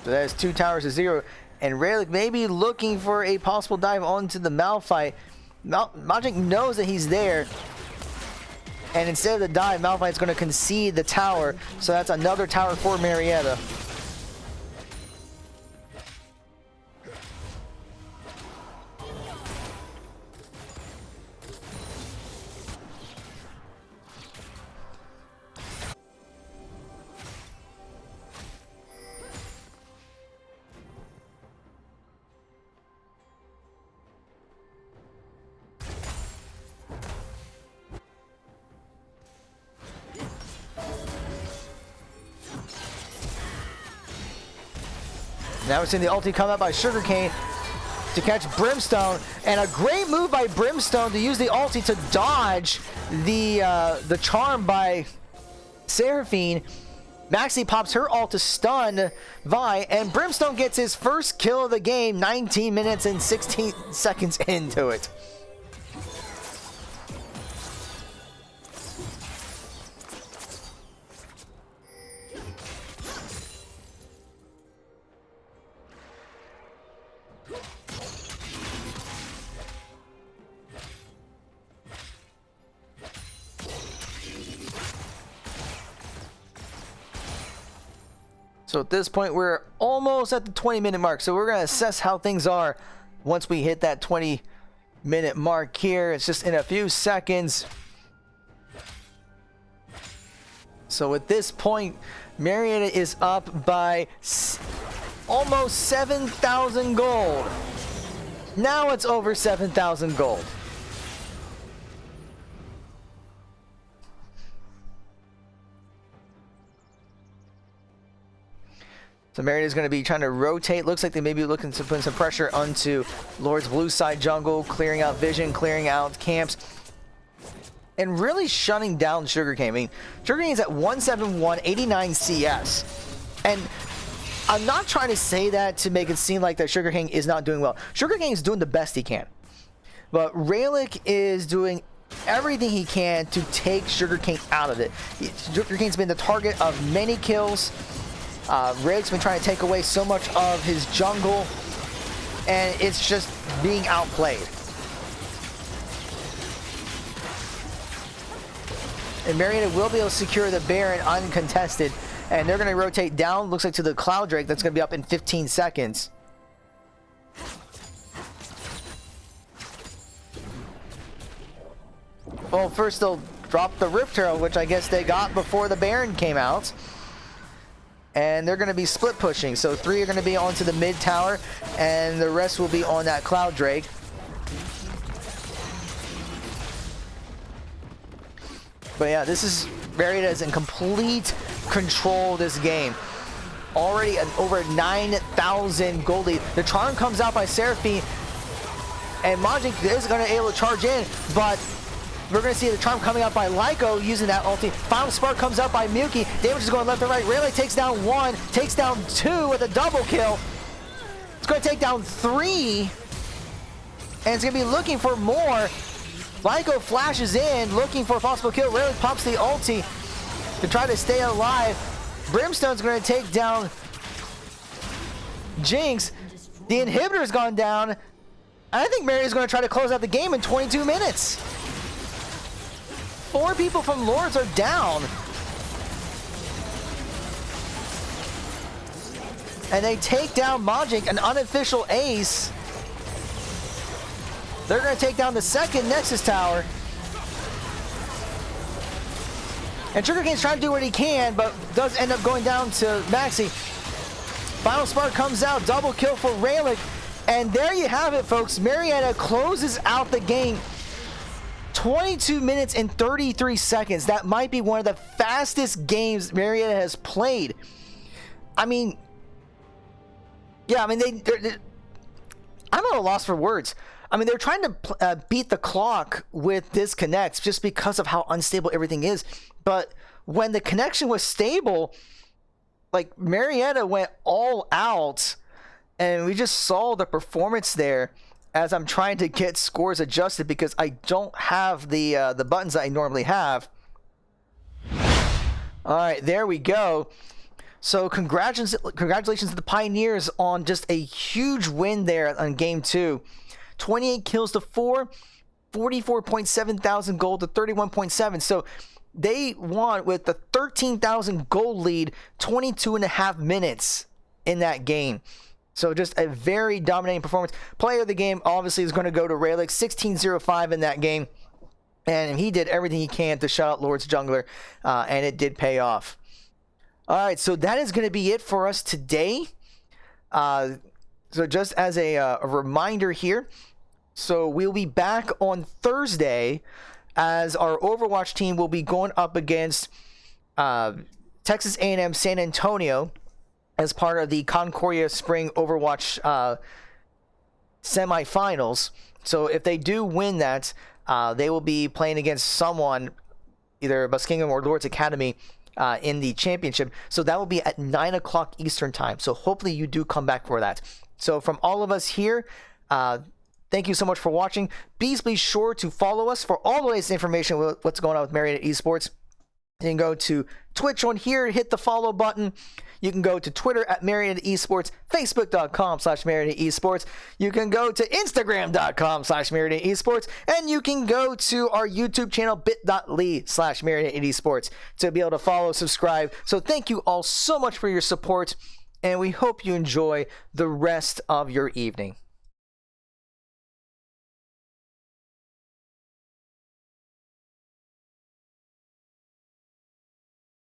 Speaker 1: So that is 2 towers to 0. And Rayleigh may be looking for a possible dive onto the Malphite. Magic knows that he's there. And instead of the dive, Malphite's going to concede the tower. So that's another tower for Marietta. Now we're seeing the ulti come out by Sugarcane to catch Brimstone, and a great move by Brimstone to use the ulti to dodge the charm by Seraphine. Maxi pops her ult to stun Vi, and Brimstone gets his first kill of the game 19 minutes and 16 seconds into it. So at this point, we're almost at the 20-minute mark. So we're going to assess how things are once we hit that 20-minute mark here. It's just in a few seconds. So at this point, Marietta is up by almost 7,000 gold. Now it's over 7,000 gold. So Marietta's going to be trying to rotate. Looks like they may be looking to put some pressure onto Lourdes' blue side jungle, clearing out vision, clearing out camps, and really shutting down Sugarcane. I mean, Sugarcane's at 171, 89 CS. And I'm not trying to say that to make it seem like that Sugarcane is not doing well. Sugarcane is doing the best he can. But Rayleigh is doing everything he can to take Sugarcane out of it. Sugarcane's been the target of many kills. Rayleigh's been trying to take away so much of his jungle, and it's just being outplayed. And Marietta will be able to secure the Baron uncontested, and they're going to rotate down, looks like to the Cloud Drake that's going to be up in 15 seconds. Well, first they'll drop the Rift Herald, which I guess they got before the Baron came out. And they're going to be split pushing. So 3 are going to be onto the mid tower, and the rest will be on that Cloud Drake. But yeah, this is Marietta is in complete control of this game. Already an over 9,000 gold lead. The charm comes out by Seraphine, and Magic is going to be able to charge in, but we're going to see the charm coming out by Lyco using that ulti. Final Spark comes out by Muki. Damage is going left and right. Rayleigh takes down 1, takes down 2 with a double kill. It's going to take down 3, and it's going to be looking for more. Lyco flashes in, looking for a possible kill. Rayleigh pops the ulti to try to stay alive. Brimstone's going to take down Jinx. The inhibitor's gone down. I think Marietta's going to try to close out the game in 22 minutes. 4 people from Lourdes are down. And they take down Magic, an unofficial ace. They're going to take down the second Nexus Tower. And Sugarcane's trying to do what he can, but does end up going down to Maxi. Final Spark comes out, double kill for Rayleigh. And there you have it, folks. Marietta closes out the game 22 minutes and 33 seconds. That might be one of the fastest games Marietta has played. I mean, yeah, I mean, I'm at a loss for words. I mean, they're trying to beat the clock with disconnects just because of how unstable everything is. But when the connection was stable, like, Marietta went all out, and we just saw the performance there as I'm trying to get scores adjusted because I don't have the buttons that I normally have. All right, there we go. So congratulations to the Pioneers on just a huge win there on Game 2. 28 kills to 4, 44.7 thousand gold to 31.7. So they won with the 13,000 gold lead, 22.5 minutes in that game. So just a very dominating performance. Player of the game obviously is going to go to Great Lakes, 16-0-5 in that game. And he did everything he can to shut out Lourdes Jungler, and it did pay off. All right, so that is going to be it for us today. So just as a reminder here, so we'll be back on Thursday as our Overwatch team will be going up against Texas A&M San Antonio as part of the Concordia Spring Overwatch semifinals. So if they do win that, they will be playing against someone, either Buskingum or Lourdes Academy, in the championship. So that will be at 9 o'clock Eastern time. So hopefully you do come back for that. So from all of us here, thank you so much for watching. Please be sure to follow us for all the latest information with what's going on with Marietta Esports. You can go to Twitch on here, hit the follow button. You can go to Twitter at Marietta Esports, Facebook.com/Marietta Esports. You can go to Instagram.com/Marietta Esports. And you can go to our YouTube channel, bit.ly/Marietta Esports, to be able to follow, subscribe. So thank you all so much for your support, and we hope you enjoy the rest of your evening.